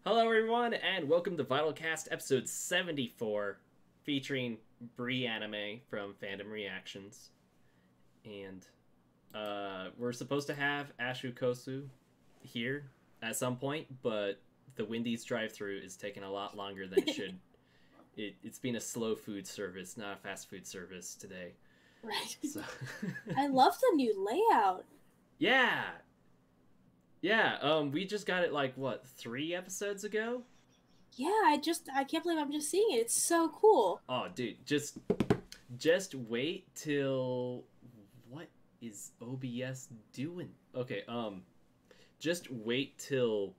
Hello everyone, and welcome to VYTALCast episode 74, featuring Bree Anime from FandomReactions. And, we're supposed to have Ashu Kosu here at some point, but the Wendy's drive-thru is taking a lot longer than it should. It's been a slow food service, not a fast food service today. Right. So I love the new layout. Yeah! Yeah, we just got it, like, what, 3 episodes ago? Yeah, I can't believe I'm just seeing it. It's so cool. Oh, dude, just wait till... What is OBS doing? Okay, just wait till,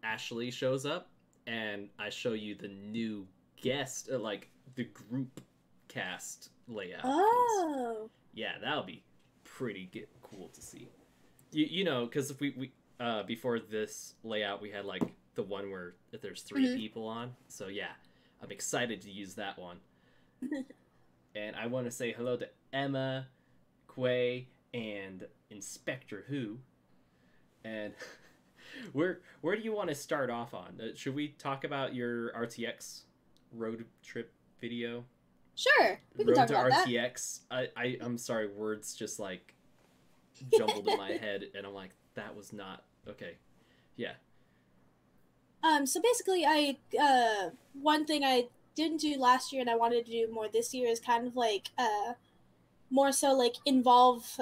Ashley shows up, and I show you the new guest, like, the group cast layout. Oh! Yeah, that'll be pretty cool to see. You know, because if we before this layout, we had, like, the one where there's 3 people on. So, yeah, I'm excited to use that one. And I want to say hello to Emma, Quay, and Inspector Who. And where do you want to start off on? Should we talk about your RTX road trip video? Sure, we can talk about that. RTX. I'm sorry, words just, like, jumbled in my head, and I'm like, that was not okay. Yeah. So basically, one thing I didn't do last year and I wanted to do more this year is kind of like more so like involve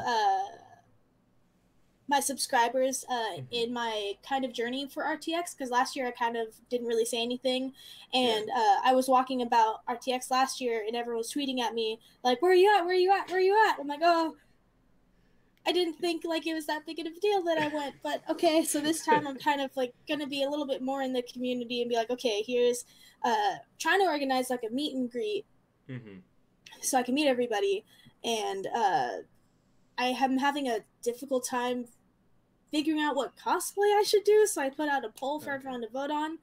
my subscribers in my kind of journey for RTX, because last year I kind of didn't really say anything, and I was walking about RTX last year and everyone was tweeting at me like, where are you at, where are you at, where are you at? I'm like, oh, I didn't think like it was that big of a deal that I went, but okay, so this time I'm kind of like gonna be a little bit more in the community and be like, okay, here's trying to organize like a meet and greet so I can meet everybody, and I am having a difficult time figuring out what cosplay I should do, so I put out a poll for everyone to vote on,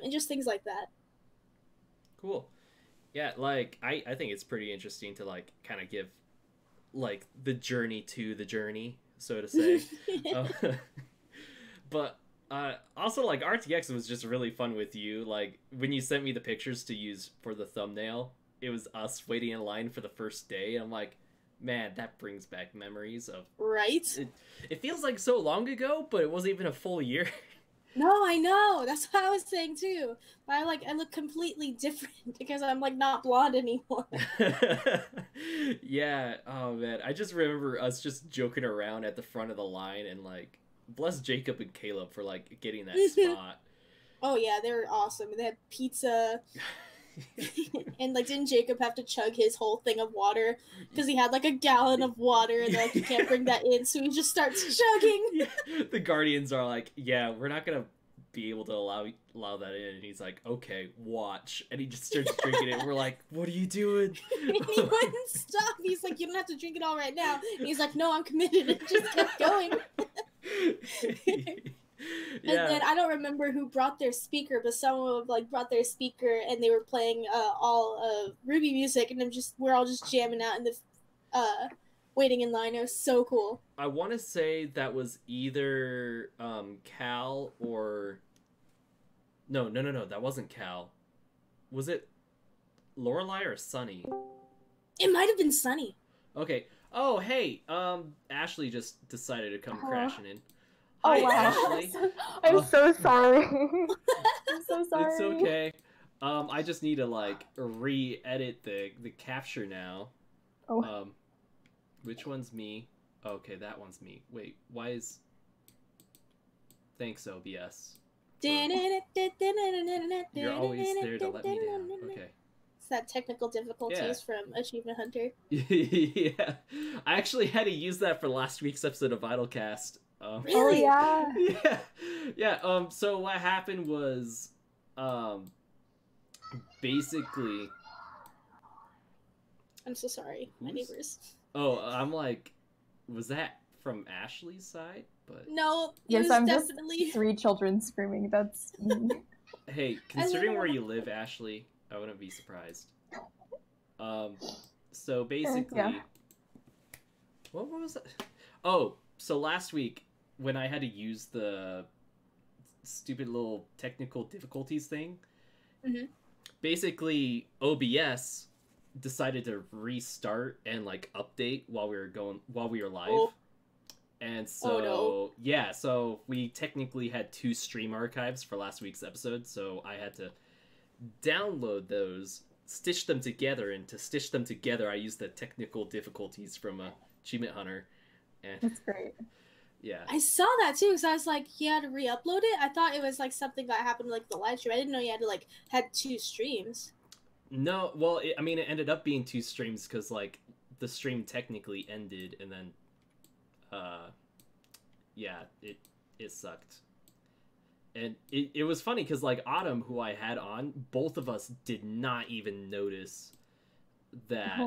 and just things like that. Cool. Yeah, like, I think it's pretty interesting to, like, kind of give, like, the journey to the journey, so to say. But also, like, RTX was just really fun with you. Like, when you sent me the pictures to use for the thumbnail, it was us waiting in line for the first day, and I'm like, man, that brings back memories of... Right? It feels like so long ago, but it wasn't even a full year. No, I know. That's what I was saying too. But I look completely different because I'm like not blonde anymore. Yeah. Oh man, I just remember us just joking around at the front of the line, and like, bless Jacob and Caleb for like getting that spot. Oh yeah, they were awesome. They had pizza. And like, didn't Jacob have to chug his whole thing of water because he had like a gallon of water, and like, you can't bring that in, so he just starts chugging. Yeah. The Guardians are like, yeah, we're not gonna be able to allow that in, and he's like, okay, watch, and he just starts drinking it, and we're like, what are you doing? And he wouldn't stop. He's like, you don't have to drink it all right now, and he's like, no, I'm committed, and just kept going. Yeah. And then I don't remember who brought their speaker, but someone like brought their speaker and they were playing all Ruby music, and we're all just jamming out in the waiting in line. It was so cool. I want to say that was either Cal or no, that wasn't Cal. Was it Lorelai or Sunny? It might have been Sunny. Okay. Oh, hey, Ashley just decided to come crashing in. Hi, oh, wow. Ashley. I'm so sorry. I'm so sorry. It's okay. I just need to, like, re-edit the capture now. Oh. Which one's me? Okay, that one's me. Wait, why is... Thanks, OBS. You're always there to let me down. Okay. It's that technical difficulties from Achievement Hunter. Yeah. I actually had to use that for last week's episode of VYTALCast. Really? Oh, yeah. Yeah. So what happened was, basically... I'm so sorry. My neighbors. Oh, I'm like, was that from Ashley's side? But no, yes, I'm definitely just 3 children screaming. That's... Hey, considering where you live, Ashley, I wouldn't be surprised. So basically... Yeah. What was that? Oh, so last week, when I had to use the stupid little technical difficulties thing. Mhm. Basically, OBS decided to restart and like update while we were live. Oh. And so yeah, so we technically had 2 stream archives for last week's episode, so I had to download those, stitch them together, and to stitch them together I used the technical difficulties from Achievement Hunter. And That's great. yeah. I saw that too, because I was like, you had to re-upload it. I thought it was like something that happened like the live stream. I didn't know you had to like had 2 streams. No, well, I mean, it ended up being 2 streams because like the stream technically ended, and then yeah, it sucked. And it was funny because like Autumn, who I had on, both of us did not even notice that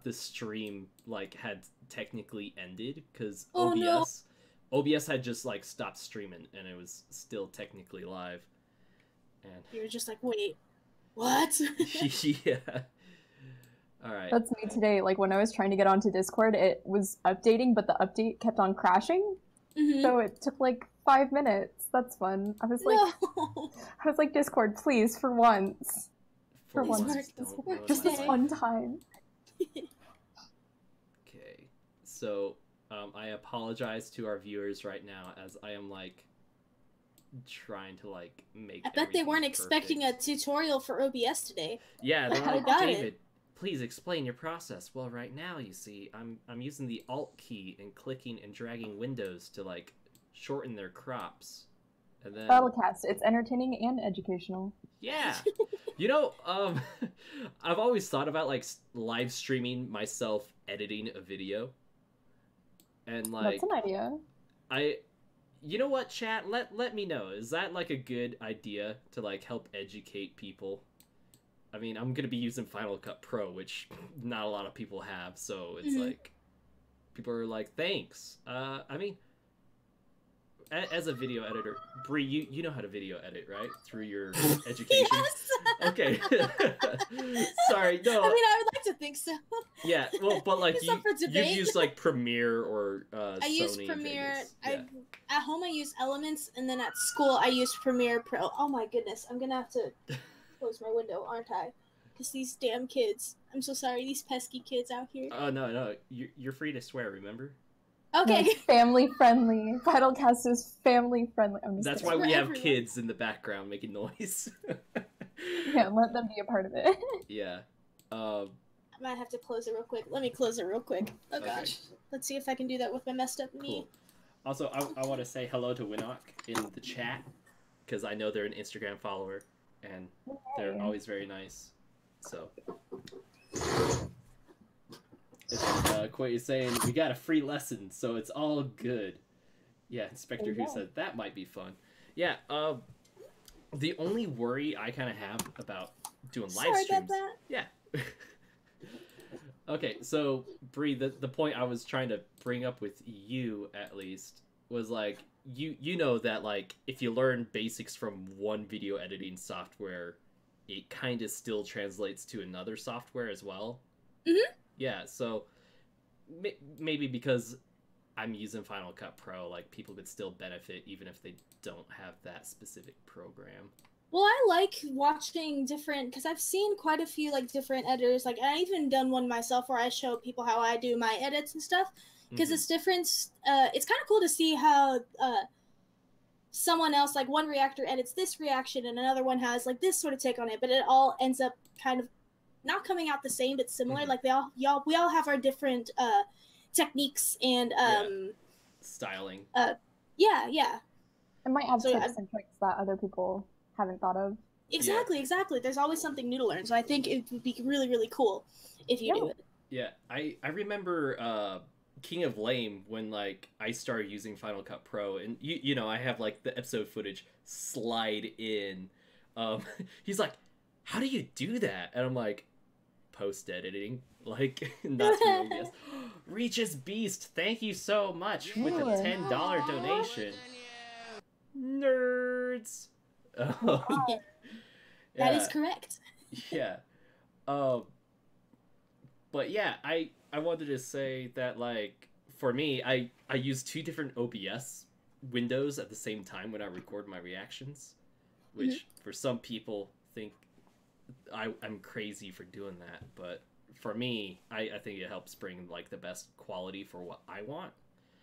the stream like had technically ended because OBS had just like stopped streaming and it was still technically live. And you were just like, wait, what? Yeah. All right. That's me today. Like when I was trying to get onto Discord, it was updating, but the update kept on crashing. Mm-hmm. So it took like 5 minutes. That's fun. I was like, Discord, please, for once. For once. Just this one time. Okay. So, I apologize to our viewers right now as I am like trying to like make. I bet they weren't expecting a tutorial for OBS today. Yeah, they're like, got David, please explain your process. Well, right now you see, I'm using the Alt key and clicking and dragging windows to like shorten their crops, and then VYTALCast. It's entertaining and educational. Yeah, you know, I've always thought about like live streaming myself editing a video, and like that's an idea. You know what, chat? Let me know. Is that like a good idea to like help educate people? I mean, I'm gonna be using Final Cut Pro, which not a lot of people have, so it's like people are like, thanks. I mean, as a video editor, Bree, you know how to video edit, right? Through your education. Yes. Okay. Sorry, no. I mean, I would like to think so. Yeah, well, but like you use like Premiere or I Sony use Premiere. Yeah. At home I use Elements, and then at school I use Premiere Pro. Oh my goodness, I'm gonna have to close my window, aren't I? Because these damn kids. I'm so sorry, these pesky kids out here. Oh no, you're free to swear. Remember? Okay. It's family friendly. VYTALCast is family friendly. That's why we have kids in the background making noise. Yeah, let them be a part of it. Yeah. I might have to close it real quick. Let me close it real quick. Oh gosh. Let's see if I can do that with my messed up knee. Cool. Also, I want to say hello to Winnock in the chat, because I know they're an Instagram follower, and they're always very nice. So. Quite is saying, we got a free lesson, so it's all good. Yeah, Inspector Who said that might be fun. Yeah, the only worry I kind of have about doing live streams... Sorry about that. Yeah. Okay, so, Bree, the point I was trying to bring up with you, at least, was, like, you know that, like, if you learn basics from one video editing software, it kind of still translates to another software as well. Mm-hmm. Yeah, so maybe because I'm using Final Cut Pro, like, people could still benefit even if they don't have that specific program. Well, I like watching different, because I've seen quite a few, like, different editors. Like, I even done one myself where I show people how I do my edits and stuff, because it's different. It's kind of cool to see how someone else, like, one reactor edits this reaction and another one has, like, this sort of take on it, but it all ends up kind of not coming out the same, but similar. Like, we all have our different techniques and styling. Yeah. It might have tips and tricks that other people haven't thought of. Exactly. There's always something new to learn, so I think it would be really, really cool if you do it. Yeah, I remember King of Lame when, like, I started using Final Cut Pro, and you know, I have, like, the episode footage slide in. He's like, how do you do that? And I'm like, post-editing, like, not through OBS. Regis Beast, thank you so much with a $10 donation. Nerds! That is correct. Yeah. But yeah, I wanted to say that, like, for me, I use 2 different OBS windows at the same time when I record my reactions, which for some people think I'm crazy for doing that, but for me, I think it helps bring like the best quality for what I want.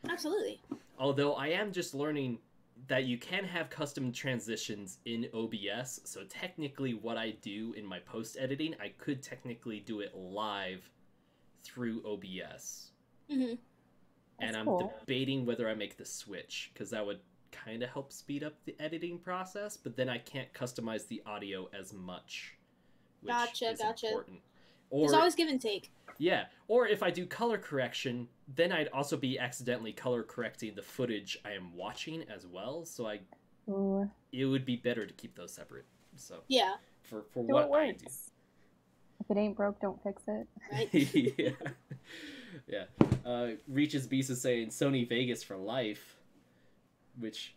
Absolutely. Although I am just learning that you can have custom transitions in OBS, so technically what I do in my post editing, I could technically do it live through OBS. And I'm debating whether I make the switch, because that would kind of help speed up the editing process, but then I can't customize the audio as much, which is important. Or, there's always give and take. Yeah, or if I do color correction, then I'd also be accidentally color correcting the footage I am watching as well, so it would be better to keep those separate. So yeah, for what I do. If it ain't broke, don't fix it. Right? Yeah. Reaches Beast is saying Sony Vegas for life, which,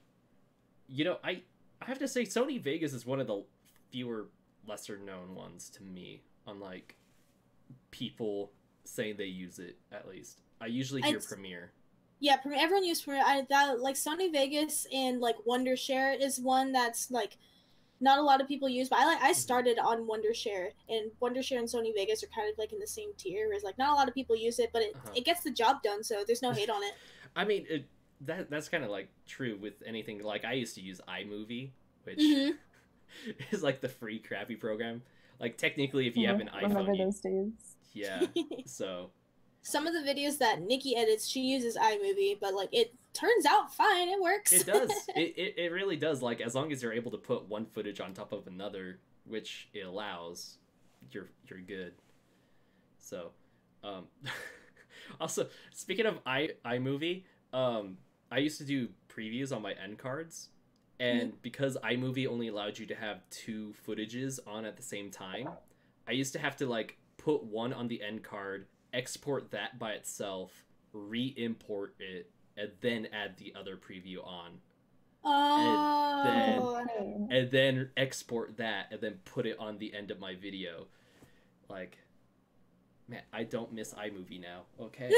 you know, I have to say Sony Vegas is one of the fewer lesser known ones to me, unlike people saying they use it. At least I usually hear Premiere. Yeah, everyone uses Premiere. Like Sony Vegas and like Wondershare is one that's like not a lot of people use, but I started on Wondershare, and Wondershare and Sony Vegas are kind of like in the same tier, whereas like not a lot of people use it, but it gets the job done, so there's no hate on it. I mean, that's kind of like true with anything. Like I used to use iMovie, which is like the free crappy program. Like technically, if you have an iPhone, remember those days. Yeah. So some of the videos that Nikki edits, she uses iMovie, but like it turns out fine. It works. It does. It really does. Like as long as you're able to put one footage on top of another, which it allows, you're good. So, also speaking of iMovie, I used to do previews on my end cards, and because iMovie only allowed you to have 2 footages on at the same time, I used to have to like put one on the end card, export that by itself, re-import it, and then add the other preview on. And then export that, and then put it on the end of my video. Like, man, I don't miss iMovie now, okay?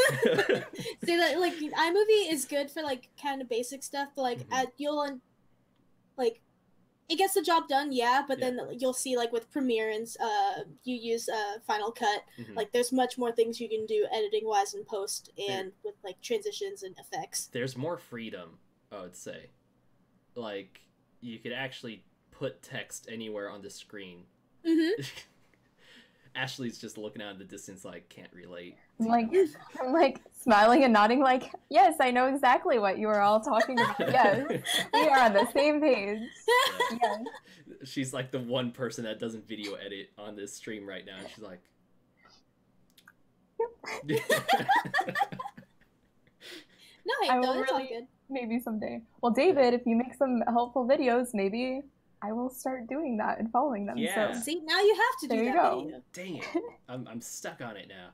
See, that, like, iMovie is good for, like, kind of basic stuff, but, like, like, it gets the job done, yeah, but then you'll see, like, with Premiere and you use Final Cut, like, there's much more things you can do editing-wise in post and with, like, transitions and effects. There's more freedom, I would say. Like, you could actually put text anywhere on the screen. Ashley's just looking out in the distance like, can't relate. I'm like smiling and nodding like, yes, I know exactly what you are all talking about. Yes, we are on the same page. Yeah. Yes. She's like the one person that doesn't video edit on this stream right now. And she's like... No, I no, will it's all really, good. maybe someday. Well, David, if you make some helpful videos, maybe I will start doing that and following them. Yeah. So. See, now you have to do that video. Dang it. I'm stuck on it now.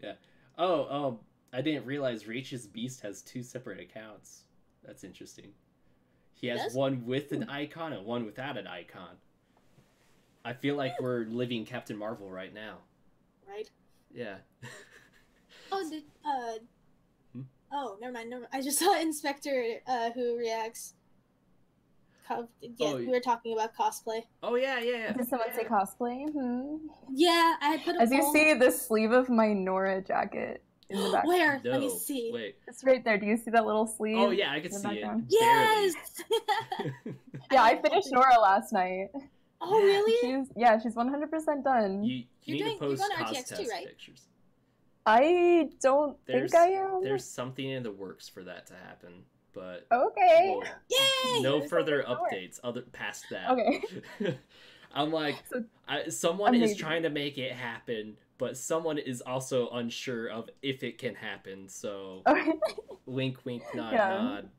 Yeah. Oh, I didn't realize Reach's Beast has 2 separate accounts. That's interesting. He has one with an icon and one without an icon. I feel like we're living Captain Marvel right now. Right? Yeah. Oh, never mind. I just saw Inspector who reacts. We were talking about cosplay. Oh, yeah. Did someone say cosplay? Yeah, I had put a As you see the sleeve of my Nora jacket in the back. Where? No. Let me see. Wait. It's right there. Do you see that little sleeve? Oh, yeah, I can see background? it. Yes! Yeah, I finished Nora last night. Oh, really? She's 100% done. You need to post cost test pictures. I don't think I am. There's something in the works for that to happen, but okay. Well, yay! No further updates past that. Okay. I'm like, someone is trying to make it happen, but someone is also unsure of if it can happen. So, wink, wink, nod, nod.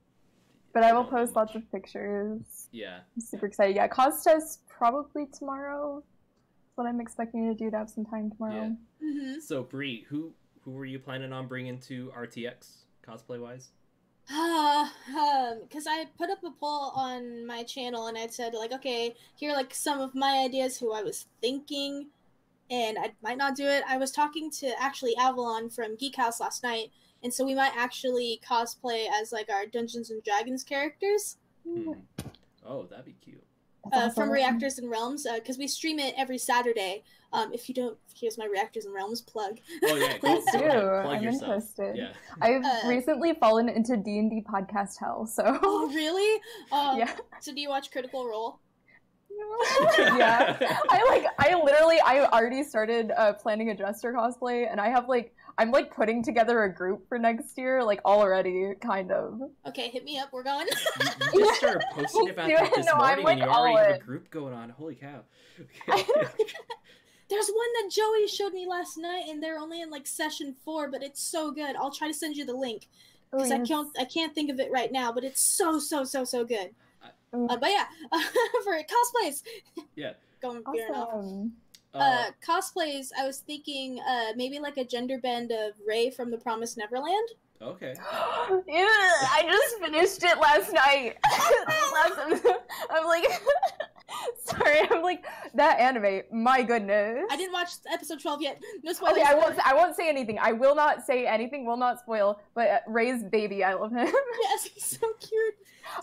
But I will post lots of pictures. Yeah. I'm super excited. Yeah, cause test probably tomorrow. That's what I'm expecting to do, to have some time tomorrow. Yeah. So, Bree, who were you planning on bringing to RTX cosplay-wise? Because I put up a poll on my channel and I said, like, okay, here are, like, some of my ideas who I was thinking, and I might not do it. I was talking to, actually, Avalon from Geek House last night, and so we might actually cosplay as like our Dungeons and Dragons characters. Oh, that'd be cute. From Reactors and Realms, because we stream it every Saturday. If you don't, here's my Reactors and Realms plug. Oh yeah, please do. Plug I'm yourself. interested. Yeah. I've recently fallen into D&D podcast hell, so. Oh really? Yeah. So do you watch Critical Role? Yeah. I already started planning a Jester cosplay, and I'm like putting together a group for next year, like already, kind of. Okay, hit me up. We're going. You just started posting about that this morning, and you already have a group going on. Holy cow! Okay. There's one that Joey showed me last night, and they're only in like session 4, but it's so good. I'll try to send you the link because I can't think of it right now, but it's so good. But yeah, for cosplays. Yeah. Going awesome. Cosplays, I was thinking maybe like a gender bend of Rey from The Promised Neverland. Okay. Yeah, I just finished it last night. I'm like, sorry, I'm like, that anime, my goodness. I didn't watch episode 12 yet. No spoilers. Okay, I won't say anything. I will not say anything, will not spoil, but Ray's baby, I love him. Yes, he's so cute.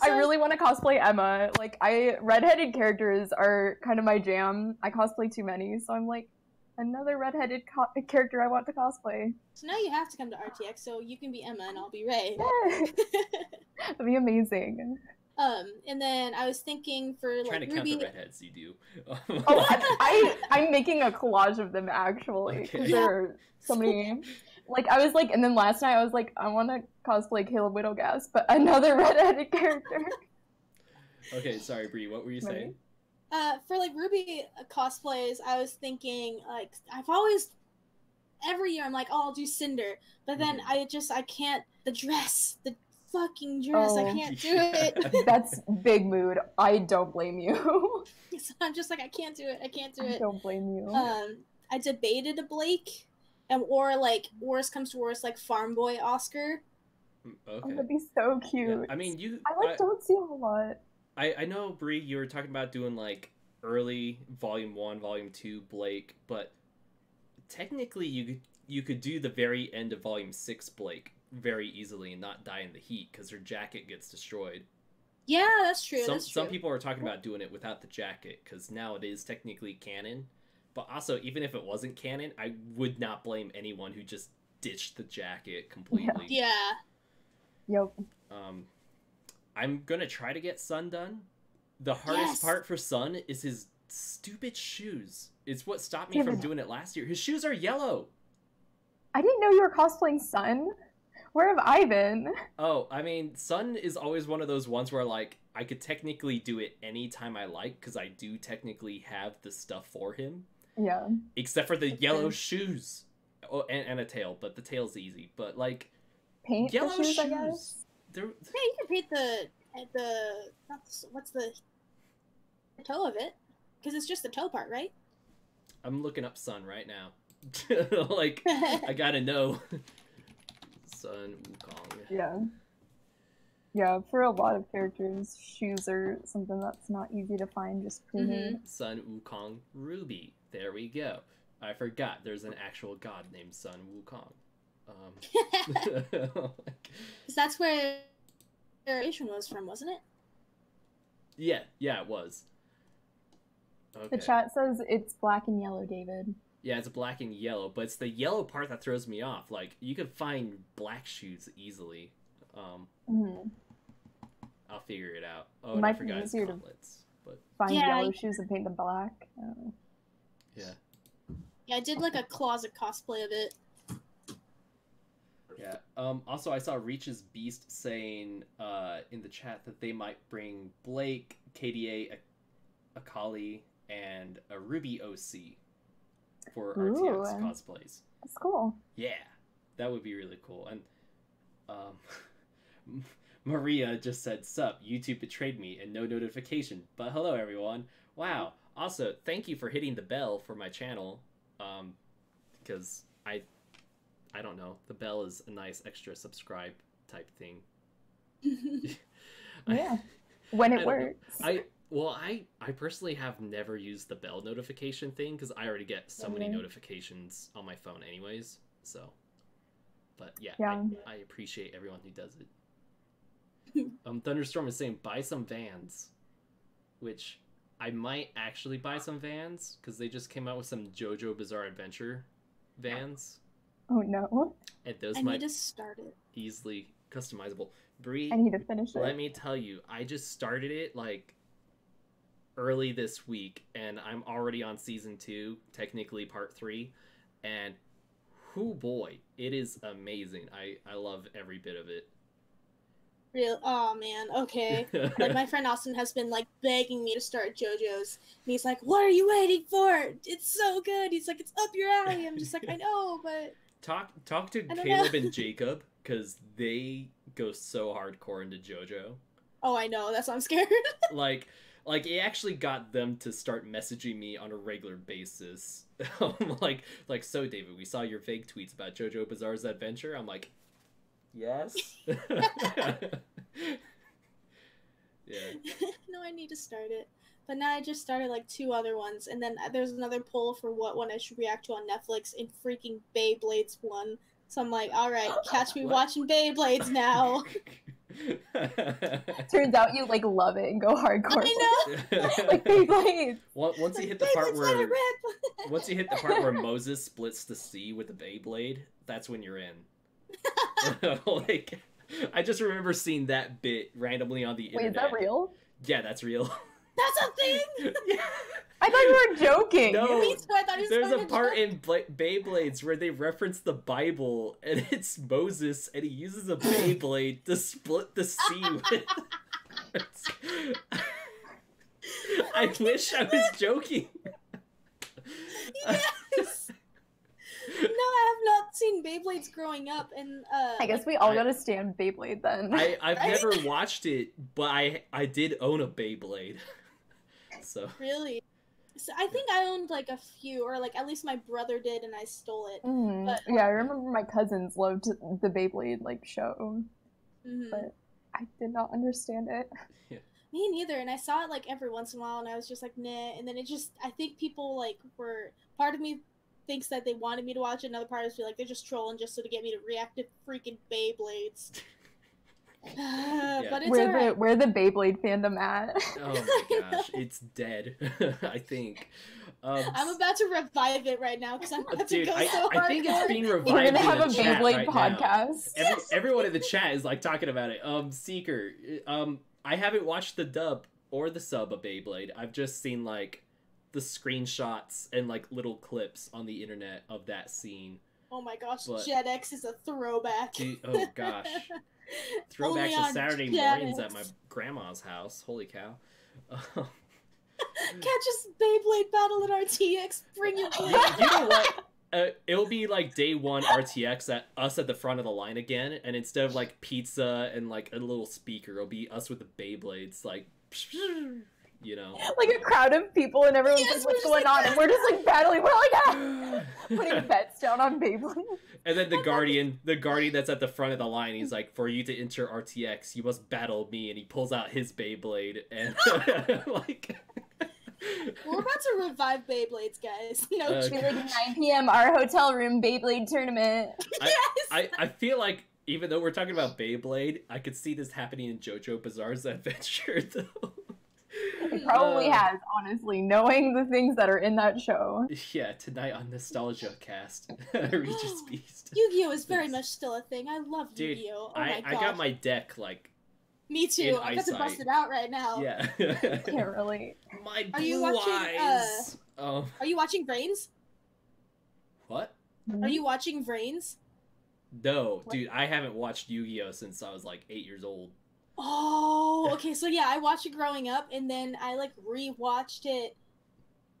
I really want to cosplay Emma. Like, redheaded characters are kind of my jam. I cosplay too many, so I'm like, another redheaded character I want to cosplay. So now you have to come to RTX so you can be Emma and I'll be Rey. That'd be amazing. And then I was thinking for like trying to Ruby... count the redheads you do. Oh, I'm making a collage of them actually. Okay. There are so many. Like I was like, and then last night I was like, I want to cosplay Caleb Widowgas, but another redheaded character. Okay, sorry, Bree. What were you saying? For like Ruby cosplays, I was thinking like every year I'm like, oh, I'll do Cinder, but then I can't. The fucking dress, I can't do it. That's big mood. I don't blame you. So I'm just like, I can't do it. I don't blame you. I debated a Blake, or like worst comes to worst, like Farm Boy Oscar. Okay. Oh, that'd be so cute. Yeah, I mean, don't see a whole lot. I know, Bree, you were talking about doing like early Volume 1, Volume 2 Blake, but technically you could do the very end of Volume 6 Blake very easily and not die in the heat because her jacket gets destroyed. Yeah, that's true. Some people are talking about doing it without the jacket because now it is technically canon. But also, even if it wasn't canon, I would not blame anyone who just ditched the jacket completely. Yeah. Yep. I'm gonna try to get Sun done. The hardest part for Sun is his stupid shoes. It's what stopped me from doing it last year. His shoes are yellow. I didn't know you were cosplaying Sun. Where have I been? Oh, I mean, Sun is always one of those ones where, like, I could technically do it anytime I like, because I do technically have the stuff for him. Yeah. Except for the yellow shoes. Oh, and a tail, but the tail's easy. But, like, paint yellow the shoes, I guess? Yeah, you can paint what's the toe of it? Because it's just the toe part, right? I'm looking up Sun right now. Like, I gotta know. Sun Wukong. Yeah. Yeah, for a lot of characters, shoes are something that's not easy to find just pre-made. Sun Wukong Ruby. There we go. I forgot there's an actual god named Sun Wukong. Because that's where Asian was from, wasn't it? Yeah, it was. Okay. The chat says it's black and yellow, David. Yeah, it's black and yellow, but it's the yellow part that throws me off. Like, you could find black shoes easily. I'll figure it out. Oh, and I forgot his gauntlets. But find yellow shoes and paint them black. Oh. Yeah. Yeah, I did like a closet cosplay of it. Yeah. Also, I saw Reach's Beast saying in the chat that they might bring Blake, KDA, Akali, and a Ruby OC for RTX cosplays. That's cool. Yeah, that would be really cool. And Maria just said, "Sup, YouTube betrayed me and no notification. But hello, everyone. Wow. Also, thank you for hitting the bell for my channel. Because I don't know. The bell is a nice extra subscribe type thing. Yeah, when it works. I personally have never used the bell notification thing because I already get so many notifications on my phone anyways. So But yeah, Yeah. I appreciate everyone who does it. Thunderstorm is saying buy some Vans, which I might actually buy some Vans because they just came out with some JoJo Bizarre Adventure Vans. Oh no. And those I might need to start it. easily customizable. Bree, I need to finish it. let me tell you, I just started it like early this week, and I'm already on season 2, technically part 3, and whoo boy, it is amazing. I love every bit of it. Real? Oh man. Okay. Like my friend Austin has been like begging me to start JoJo's, and he's like, "What are you waiting for? It's so good." He's like, "It's up your alley." I'm just like, "I know, but." Talk to don't Caleb know. and Jacob, because they go so hardcore into JoJo. Oh, I know. That's why I'm scared. Like it actually got them to start messaging me on a regular basis. like, so David, we saw your vague tweets about JoJo Bizarre's Adventure. I'm like, yes. Yeah. No, I need to start it. But now I just started like 2 other ones, and then there's another poll for what one I should react to on Netflix, and freaking Beyblades one. So I'm like, all right, catch me watching Beyblades now. Turns out you like love it and go hardcore. I know. Like Beyblades. Once you hit the part where Moses splits the sea with the Beyblade, that's when you're in. Like, I just remember seeing that bit randomly on the internet. Wait, is that real? Yeah, that's real. That's a thing. Yeah. I thought you were joking. No, Me too, I thought he was there's going a to part joke. in Beyblades where they reference the Bible, and it's Moses, and he uses a Beyblade to split the sea with. I wish I was joking. Yes. No, I have not seen Beyblades growing up, and I guess we all gotta stand Beyblade then. I've never watched it, but I did own a Beyblade. So really. So I think I owned like a few, or like at least my brother did, and I stole it. But, yeah, I remember my cousins loved the Beyblade like show, but I did not understand it. Yeah. Me neither, and I saw it like every once in a while, and I was just like, nah. And then it just, I think people like were, part of me thinks that they wanted me to watch it, another part is feel like they're just trolling just so to get me to react to freaking Beyblades. But it's alright. Where the Beyblade fandom at? Oh my gosh, it's dead. I think. I'm about to revive it right now because I'm about Dude, to go so hard. I think it's being You're revived. gonna have a in the chat Beyblade right podcast. Now. Everyone in the chat is like talking about it. Seeker, I haven't watched the dub or the sub of Beyblade. I've just seen like the screenshots and like little clips on the internet of that scene. Oh my gosh, But- Jet X is a throwback. Dude, oh gosh. Throwback Only to on Saturday Jet mornings at X. my grandma's house. Holy cow. Catch us Beyblade battle at RTX. Bring your You know what? It'll be like day 1 RTX at us at the front of the line again, and instead of like pizza and like a little speaker, it'll be us with the Beyblades, like, you know. Like a crowd of people and everyone's Yes, like, what's we're going just on? like And we're just like battling. We're like, ah! Putting bets down on Beyblade. And then the guardian that's at the front of the line, he's like, for you to enter RTX, you must battle me, and he pulls out his Beyblade, and like... We're about to revive Beyblades, guys. No Be joke. like 9 p.m. our hotel room Beyblade tournament. I feel like, even though we're talking about Beyblade, I could see this happening in JoJo Bizarre's Adventure, though. It probably has, honestly, knowing the things that are in that show. Yeah, tonight on NostalgiaCast, Regis Beast. Yu-Gi-Oh is very much still a thing. I love Dude, Yu-Gi-Oh. Oh my I gosh. got my deck, like, Me too. in I'm about to bust eyesight. it out right now. yeah. Can't relate. My Are you blue watching, eyes. Are you watching Vrains? What? Are you watching Vrains? No, dude, I haven't watched Yu-Gi-Oh since I was like 8 years old. Oh, okay. So yeah, I watched it growing up, and then I like rewatched it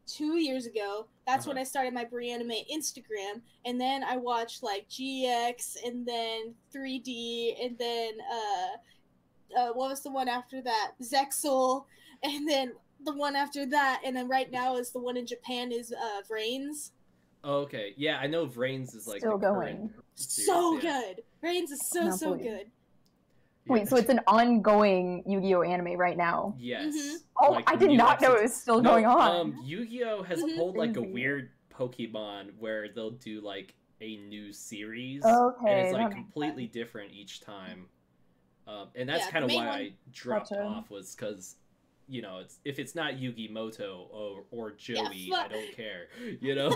2 years ago. That's when I started my Anime Instagram, and then I watched like GX, and then 3D, and then what was the one after that? Zexel, and then the one after that, and then right now is the one in Japan is Vrains. Oh, okay. Yeah, I know Vrains is like Still the going. current So series, yeah. good. Vrains is so Cannot believe. good. Wait, so it's an ongoing Yu-Gi-Oh anime right now? Yes. Mhm. Oh, Like, I did new not know it episodes. was still No, going on. Yu-Gi-Oh has Mhm. pulled like a Crazy. weird Pokemon where they'll do like a new series, Okay, and it's like that makes completely sense. different each time. And that's Yeah, kind the of main why one- I dropped Gotcha. off, was because, you know, it's if it's not Yugi Moto or Joey, fuck. I don't care. You know.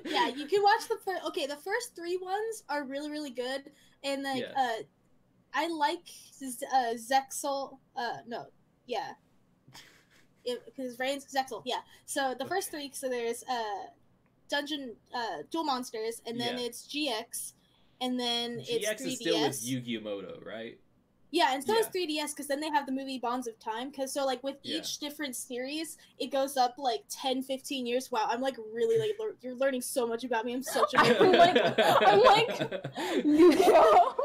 Yeah, you can watch the first. Okay, the first 3 ones are really really good, and like Yeah. I like Zexel. No, yeah, because Rain's Zexel. Yeah. So the first 3. So there's Dungeon Duel Monsters, and then Yeah. it's GX, and then it's GX 3DS. is still with Yu-Gi-Oh! Moto, right? Yeah, and so Yeah. is 3DS, because then they have the movie Bonds of Time. Because so like with Yeah. each different series, it goes up like 10, 15 years. Wow, I'm like really like you're learning so much about me. I'm such a I'm like Yu-Gi-Oh.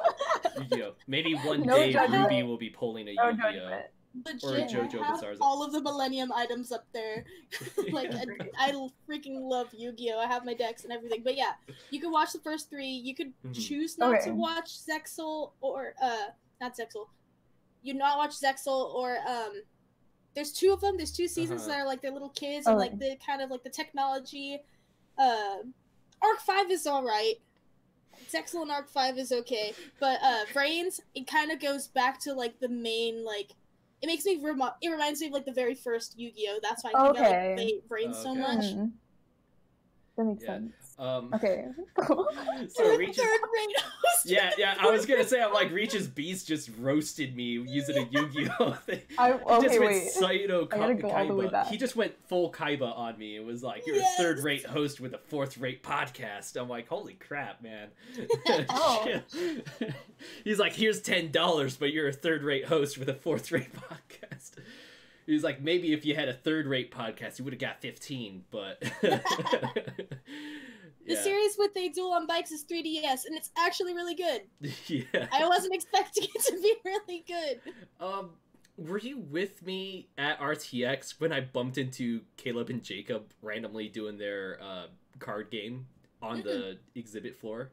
Yu-Gi-Oh! Maybe one No day judgment. Ruby will be pulling a No Yu-Gi-Oh! judgment. legit. JoJo I have Bizarre's- all of the Millennium items up there. Like Yeah. I freaking love Yu-Gi-Oh! I have my decks and everything. But yeah, you can watch the first 3. You could Mhm. choose not Okay. to watch Zexel or not Zexel. You not watch Zexel or there's 2 of them. There's 2 seasons that are like they're little kids and like the kind of like the technology. Arc 5 is alright. Zexel and Arc 5 is okay, but Brains, it kind of goes back to like the main like. It makes me it reminds me of like the very first Yu-Gi-Oh! That's why I think I like Brains so Okay. much. Mm. That makes Yeah. sense. So Okay. Reach's Third-rate host. yeah, I was gonna say, I'm like, Reach's Beast just roasted me using a Yu-Gi-Oh! Thing. He Okay, just went wait. Saito I gotta go all the way Kaiba. back. He just went full Kaiba on me. It was like, you're Yes. a third-rate host with a fourth-rate podcast. I'm like, holy crap, man. Oh. He's like, here's $10, but you're a third-rate host with a fourth-rate podcast. He's like, maybe if you had a third-rate podcast, you would have got 15, but... The series with They Duel on Bikes is 3DS, and it's actually really good. Yeah. I wasn't expecting it to be really good. Were you with me at RTX when I bumped into Caleb and Jacob randomly doing their card game on the exhibit floor?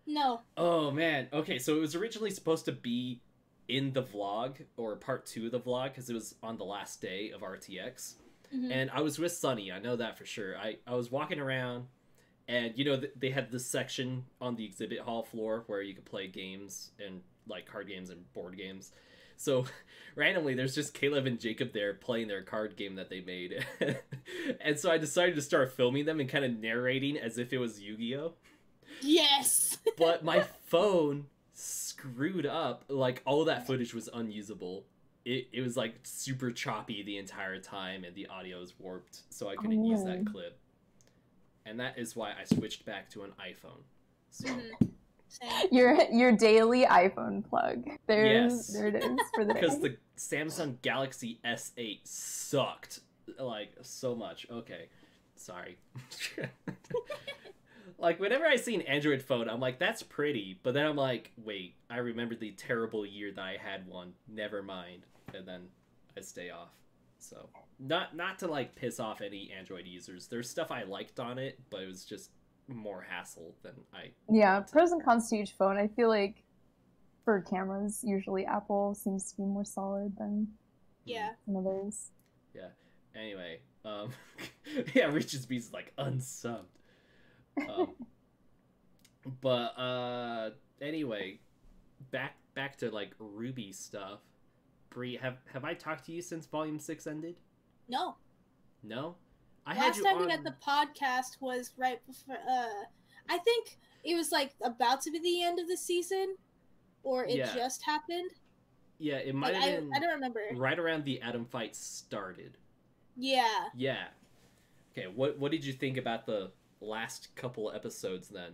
No. Oh man. Okay, so it was originally supposed to be in the vlog, or part 2 of the vlog, because it was on the last day of RTX. Mhm. And I was with Sunny, I know that for sure. I was walking around, and you know, they had this section on the exhibit hall floor where you could play games, and like card games and board games. So randomly there's just Caleb and Jacob there playing their card game that they made. And so I decided to start filming them and kind of narrating as if it was Yu-Gi-Oh! Yes. But my phone screwed up. Like, all that footage was unusable. It was like super choppy the entire time, and the audio was warped, so I couldn't use that clip. And that is why I switched back to an iPhone. So Same. Your daily iPhone plug. There it is for the day. because the Samsung Galaxy S8 sucked like so much. Okay, sorry. Like, whenever I see an Android phone, I'm like, that's pretty, but then I'm like, wait, I remember the terrible year that I had one. Never mind, and then I stay off. So not to like piss off any Android users. There's stuff I liked on it, but it was just more hassle than I. Yeah, pros and cons to each phone. I feel like for cameras, usually Apple seems to be more solid than Yeah. some others. Yeah. Anyway, yeah, Rich's Beast is like unsubbed. But anyway, back to like Ruby stuff. Bree, have I talked to you since Volume 6 ended? No. No? I Last had you time on... we had the podcast was right before. I think it was like about to be the end of the season, or it just happened. Yeah, it might have been. I don't remember. Right around the Atom fight started. Yeah. Yeah. Okay. What did you think about the last couple episodes then?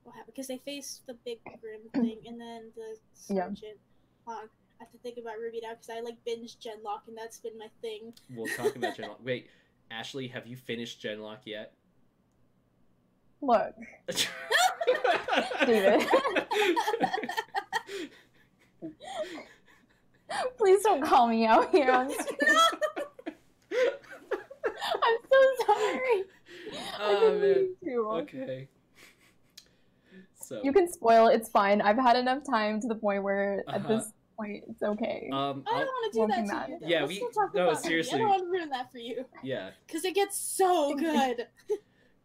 What happened? Because they faced the big grim thing, and then the sergeant. Hold on. I have to think about Ruby now because I like binged Genlock, and that's been my thing. We'll talk about Genlock. Wait, Ashley, have you finished Genlock yet? Look, David. Please don't call me out here on stream. I'm so sorry. Oh man. To. Okay. So you can spoil. It's fine. I've had enough time to the point where at this point it's okay. I don't want to do that to you. Though. Yeah, Let's still talk about seriously. Ruby. I don't want to ruin that for you. Yeah. Because it gets so good.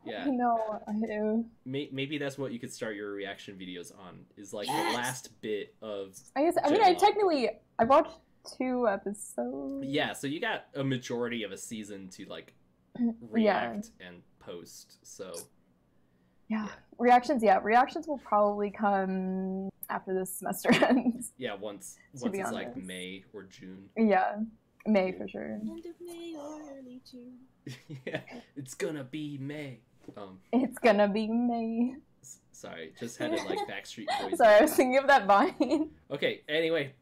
Yeah. No, I do. Maybe that's what you could start your reaction videos on, is like the last bit of I guess, I mean, I watched 2 episodes. Yeah, so you got a majority of a season to like react and post, so yeah. Reactions will probably come after this semester ends. Yeah, once it's like May or June. Yeah, May for sure. End of May or early June. Yeah, it's gonna be May. It's gonna be May. Sorry, just had it like Backstreet Boys. Sorry, I was thinking of that vine. Okay, anyway,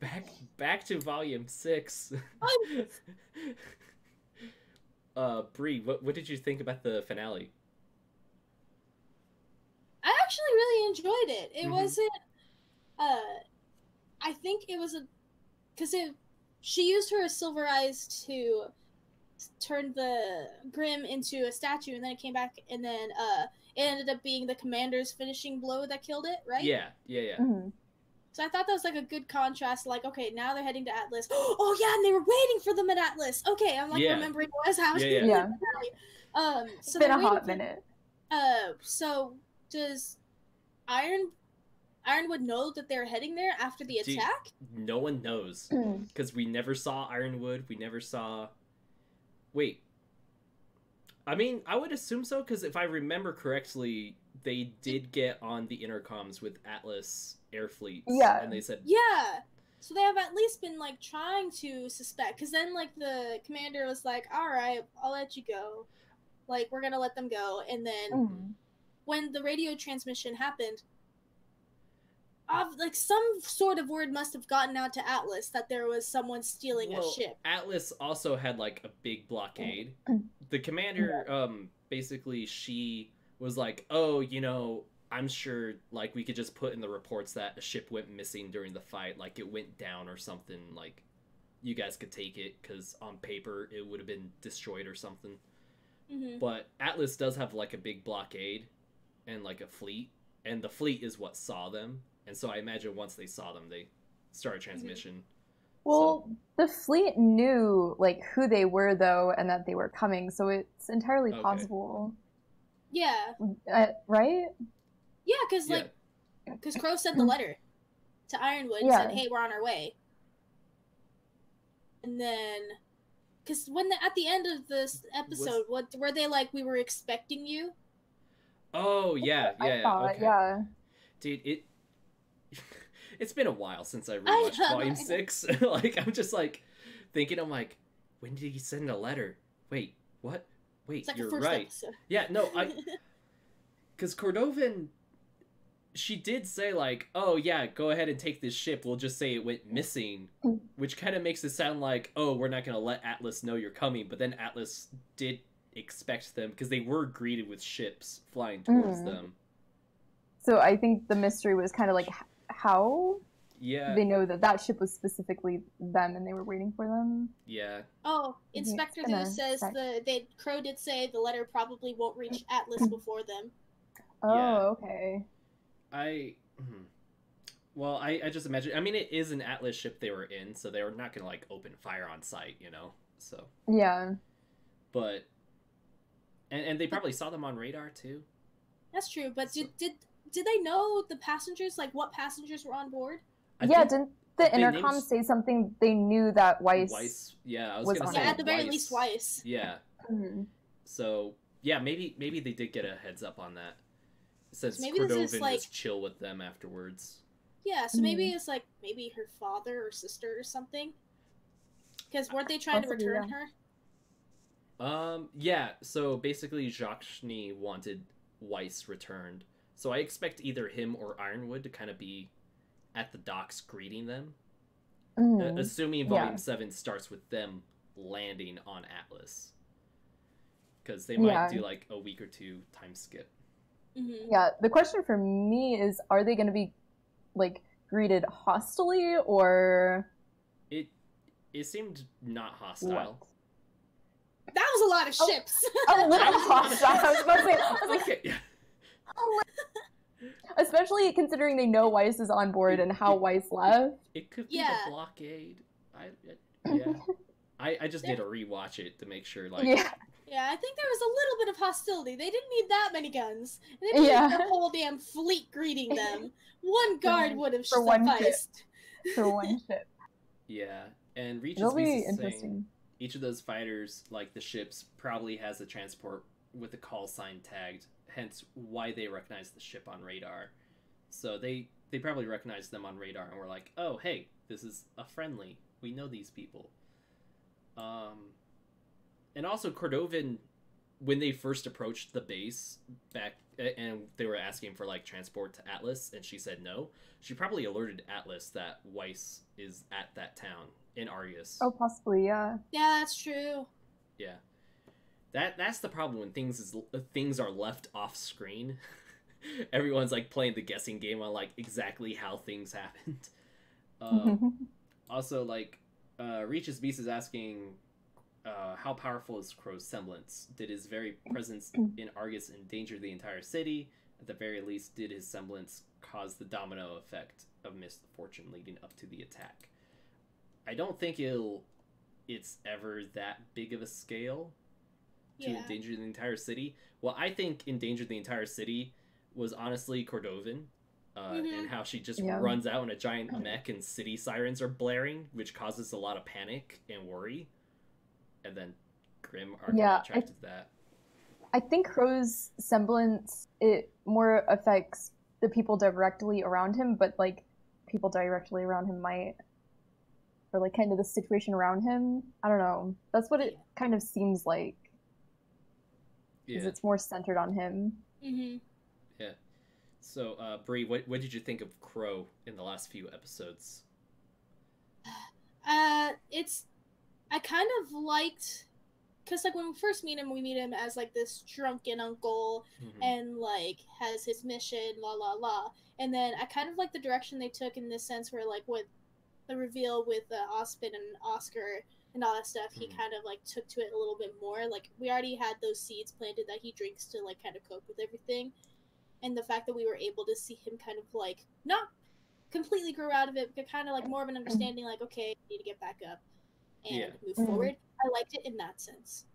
back to volume 6. Bree, what did you think about the finale? I actually really enjoyed it. It wasn't. I think it was because she used her silver eyes to turn the Grim into a statue, and then it came back, and then it ended up being the commander's finishing blow that killed it, right? Yeah. Mm-hmm. So I thought that was like a good contrast. Like, okay, now they're heading to Atlas. Oh yeah, and they were waiting for them at Atlas. Okay, I'm like remembering what was happening. Yeah. So it's been a hot minute. So does Ironwood know that they're heading there after the attack? No one knows, because we never saw Ironwood. We never saw. Wait. I mean, I would assume so, because if I remember correctly, they did get on the intercoms with Atlas air fleets. Yeah. And they said... Yeah. So they have at least been, like, trying to suspect. Because then, like, the commander was like, alright, I'll let you go. Like, we're gonna let them go. And then, when the radio transmission happened, like, some sort of word must have gotten out to Atlas that there was someone stealing a ship. Atlas also had, like, a big blockade. The commander, basically, she was like, oh, you know, I'm sure, like, we could just put in the reports that a ship went missing during the fight, like, it went down or something, like, you guys could take it, because on paper, it would have been destroyed or something. But Atlas does have, like, a big blockade and, like, a fleet, and the fleet is what saw them. And so I imagine once they saw them, they started transmission. Well, the fleet knew, like, who they were, though, and that they were coming, so it's entirely possible. Yeah. Right? Yeah, because, like, because Crow sent the letter to Ironwood and said, hey, we're on our way. And then, because at the end of this episode, what were they like, we were expecting you? Oh, yeah. I thought, okay. Dude, it's been a while since I rewatched Volume 6. Like, I'm just, like, thinking, I'm like, when did he send a letter? Wait, what? Wait, like you're the first right. Episode. Yeah, no, because Cordovan, she did say, like, oh, yeah, go ahead and take this ship. We'll just say it went missing, which kind of makes it sound like, oh, we're not going to let Atlas know you're coming. But then Atlas did expect them, because they were greeted with ships flying towards them. So I think the mystery was kind of like how they know that ship was specifically them and they were waiting for them. Yeah. Oh, Inspector Zeus says Crow did say the letter probably won't reach Atlas before them. Oh, okay. Well, I just imagine, I mean, it is an Atlas ship they were in, so they were not going to, like, open fire on sight, you know? So. Yeah. But, and they probably saw them on radar, too. That's true, but did they know the passengers, like what passengers were on board? Didn't the intercom say something? They knew that Weiss yeah, I was gonna say at the very least Weiss. Yeah. So yeah, maybe they did get a heads up on that, since Cordovan was chill with them afterwards. Yeah, so maybe it's like maybe her father or sister or something. Because weren't they trying to return her? Yeah. So basically, Jacques wanted Weiss returned. So I expect either him or Ironwood to kind of be at the docks greeting them. Assuming Volume 7 starts with them landing on Atlas. Because they might do like a week or two time skip. Yeah, the question for me is, are they going to be like greeted hostilely or... It seemed not hostile. What? That was a lot of ships. A little hostile. I was about to say, I was like, okay. Especially considering they know Weiss is on board and how Weiss left. It could be the blockade. I just need to rewatch it to make sure. Like, Yeah, I think there was a little bit of hostility. They didn't need that many guns. They didn't need the whole damn fleet greeting them. One guard would have sufficed. For one ship. Yeah, and Reach It'll is be saying interesting. each of those fighters, like the ships, probably has a transport with a call sign tagged, hence why they recognize the ship on radar. So they probably recognize them on radar and were like, oh, hey, this is a friendly. We know these people. And also Cordovan, when they first approached the base back, and they were asking for like transport to Atlas, and she said no, she probably alerted Atlas that Weiss is at that town in Argus. Oh, possibly, yeah. Yeah, that's true. Yeah, that's the problem when things are left off screen. Everyone's like playing the guessing game on like exactly how things happened. Also, like Reach's Beast is asking, how powerful is Crow's semblance? Did his very presence in Argus endanger the entire city? At the very least, did his semblance cause the domino effect of misfortune leading up to the attack? I don't think it's ever that big of a scale to endanger the entire city. Well, I think endanger the entire city was honestly Cordovan, and how she just runs out in a giant mech and city sirens are blaring, which causes a lot of panic and worry. And then Grim are attracted to that. I think Crow's semblance, it more affects the people directly around him, but like people directly around him might, or like kind of the situation around him. I don't know. That's what it kind of seems like. Because it's more centered on him. Yeah. So, Bree, what did you think of Crow in the last few episodes? I kind of liked, because like when we first meet him as like this drunken uncle, and like has his mission, la la la, and then I kind of like the direction they took in this sense where like with the reveal with Ospin and Oscar and all that stuff, he kind of like took to it a little bit more. Like we already had those seeds planted that he drinks to like kind of cope with everything, and the fact that we were able to see him kind of like not completely grow out of it, but kind of like more of an understanding, like okay, I need to get back up and move forward. I liked it in that sense.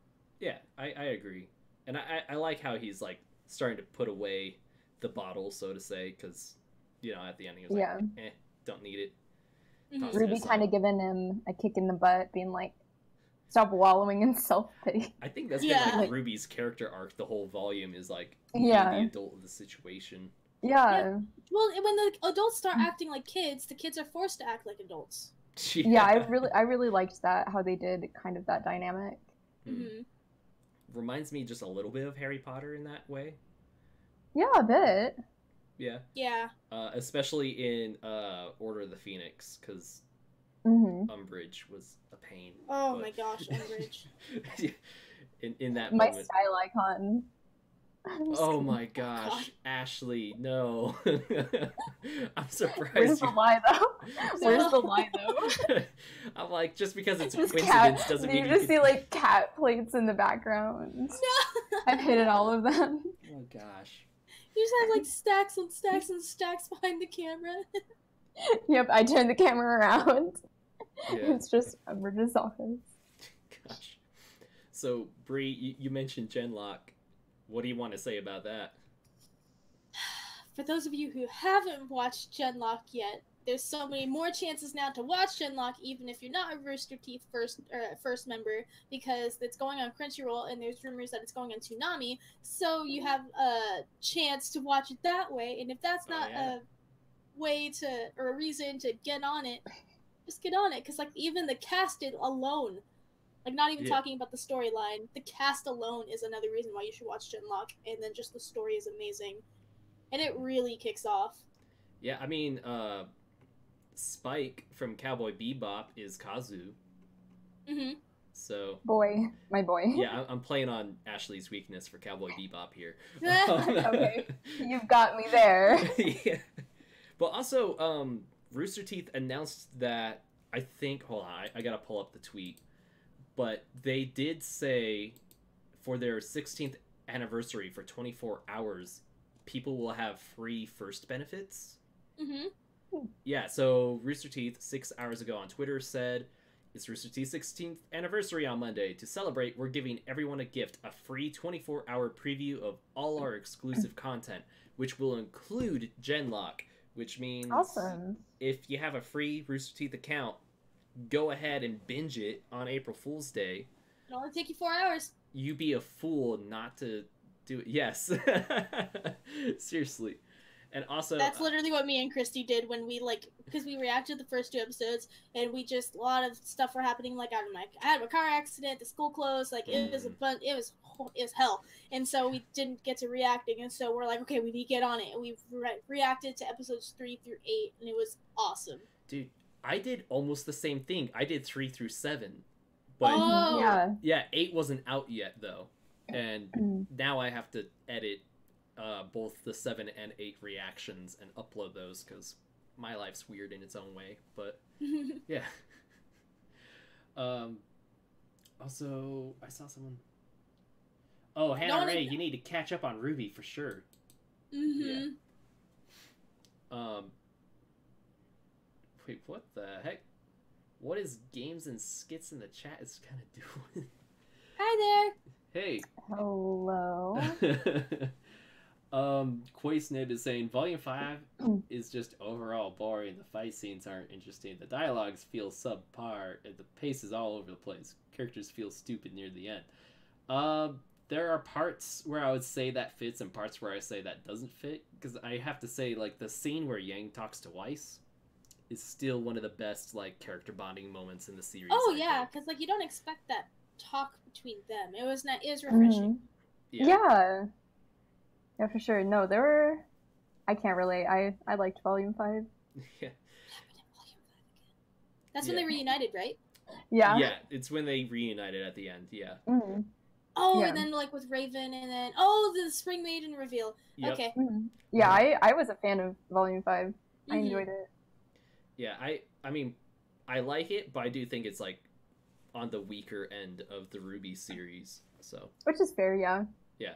Yeah, I agree. And I like how he's like starting to put away the bottle, so to say, because, you know, at the end he was like, don't need it. Ruby kind of giving him a kick in the butt, being like, stop wallowing in self-pity. I think that's been like Ruby's character arc the whole volume, is like being the adult of the situation. Yeah. Well, when the adults start acting like kids, the kids are forced to act like adults. Yeah, I really liked that, how they did kind of that dynamic. Reminds me just a little bit of Harry Potter in that way. Yeah, a bit. Yeah. Especially in Order of the Phoenix, because Umbridge was a pain. Oh my gosh, Umbridge. in that my moment. style icon. Oh my gosh, Ashley, no. I'm surprised. Where's the lie, though? I'm like, just because it's a coincidence doesn't mean you just see like cat plates in the background. No. I've hidden all of them. Oh gosh. You just have like stacks and stacks and stacks behind the camera. Yep, I turned the camera around. Yeah. It's just Umbridge's office. Gosh. So, Bree, you mentioned Genlock. What do you want to say about that? For those of you who haven't watched Genlock yet, there's so many more chances now to watch Genlock, even if you're not a Rooster Teeth first member, because it's going on Crunchyroll, and there's rumors that it's going on Toonami, so you have a chance to watch it that way, and if that's not a way to, or a reason to get on it, just get on it, because like even the cast alone, like not even talking about the storyline, the cast alone is another reason why you should watch Genlock, and then just the story is amazing, and it really kicks off. Yeah, I mean, Spike from Cowboy Bebop is Kazu. So my boy. Yeah, I'm playing on Ashley's weakness for Cowboy Bebop here. Okay, you've got me there. Yeah. But also, Rooster Teeth announced that, I think, hold on, I gotta pull up the tweet, but they did say for their 16th anniversary for 24 hours, people will have free first benefits. Yeah, so Rooster Teeth 6 hours ago on Twitter said, It's Rooster Teeth's 16th anniversary on Monday. To celebrate, we're giving everyone a gift, a free 24-hour preview of all our exclusive content, which will include Genlock, which means Awesome. if you have a free Rooster Teeth account, go ahead and binge it on April Fool's Day. It'll only take you 4 hours. You be a fool not to do it. Yes. Seriously. And also, that's literally what me and Christy did when we because we reacted to the first 2 episodes, and we just, a lot of stuff were happening. Like, I had a car accident, the school closed, like it was hell, and so we didn't get to reacting, and so we're like, okay, we need to get on it, and we reacted to episodes 3 through 8, and it was awesome. Dude, I did almost the same thing. I did 3 through 7, but yeah, 8 wasn't out yet though, and now I have to edit both the 7 and 8 reactions and upload those because my life's weird in its own way. But yeah. Also, I saw someone. Oh, Hannah Ray, you need to catch up on Ruby for sure. Yeah. Wait, what the heck? What is Games and Skits in the chat is kind of doing? Hi there. Hey. Hello. Quaysnib is saying Volume 5 is just overall boring. The fight scenes aren't interesting. The dialogues feel subpar, and the pace is all over the place. Characters feel stupid near the end. There are parts where I would say that fits and parts where I say that doesn't fit, because I have to say, like, the scene where Yang talks to Weiss is still one of the best, like, character bonding moments in the series. Oh, yeah, because, like, you don't expect that talk between them. It was refreshing. Yeah, for sure. No, there were... I can't relate. I liked Volume 5. Yeah. That's when they reunited, right? Yeah. Yeah, it's when they reunited at the end, yeah. Oh, and then, like, with Raven, and then... Oh, the Spring Maiden reveal. Yep. Okay. Yeah, I was a fan of Volume 5. I enjoyed it. Yeah, I mean, I like it, but I do think it's, like, on the weaker end of the Ruby series, so... Which is fair, yeah. Yeah.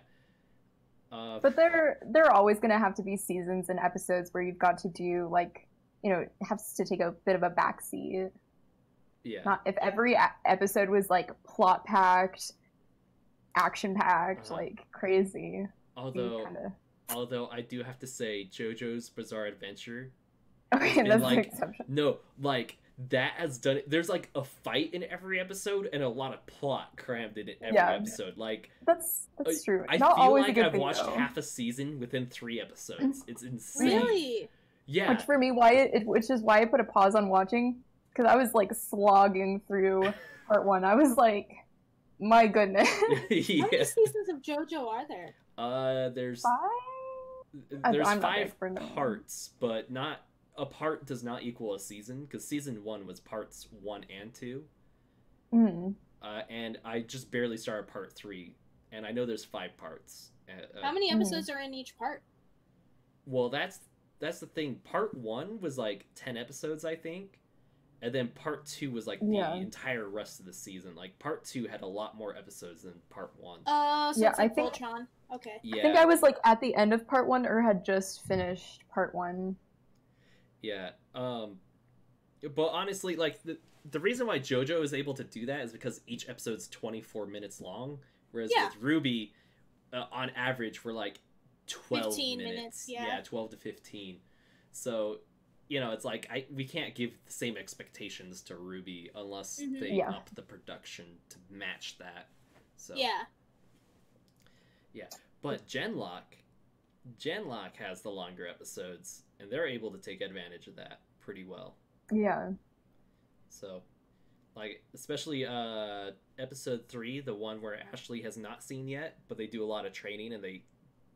But there are always going to have to be seasons and episodes where you've got to do, like, you know, it has to take a bit of a backseat. Yeah. Not if every episode was, like, plot-packed, action-packed, like, crazy. Although I do have to say, JoJo's Bizarre Adventure... Okay, that's an exception. No, like, that has done it. There's, like, a fight in every episode and a lot of plot crammed in every episode. Like, that's true. I feel like I've watched half a season within 3 episodes. It's insane. Really? Yeah. Which for me, which is why I put a pause on watching, because I was, like, slogging through part 1. I was like, my goodness. Yes. How many seasons of JoJo are there? There's 5? There's 5 parts, but not... A part does not equal a season, because season 1 was parts 1 and 2. And I just barely started part 3, and I know there's 5 parts. How many episodes are in each part? Well, that's the thing. Part 1 was like 10 episodes, I think, and then part 2 was like the entire rest of the season. Like, part 2 had a lot more episodes than part 1. So it's like Voltron. Okay. Yeah. I think I was, like, at the end of part 1 or had just finished part 1. Yeah, but honestly, like, the reason why JoJo is able to do that is because each episode's 24 minutes long, whereas with Ruby, on average, we're like 12 minutes. Yeah, 12 to 15. So, you know, it's like, we can't give the same expectations to Ruby unless they up the production to match that. So yeah, but Genlock has the longer episodes, and they're able to take advantage of that pretty well. Yeah. So, like, especially episode 3, the one where Ashley has not seen yet, but they do a lot of training and they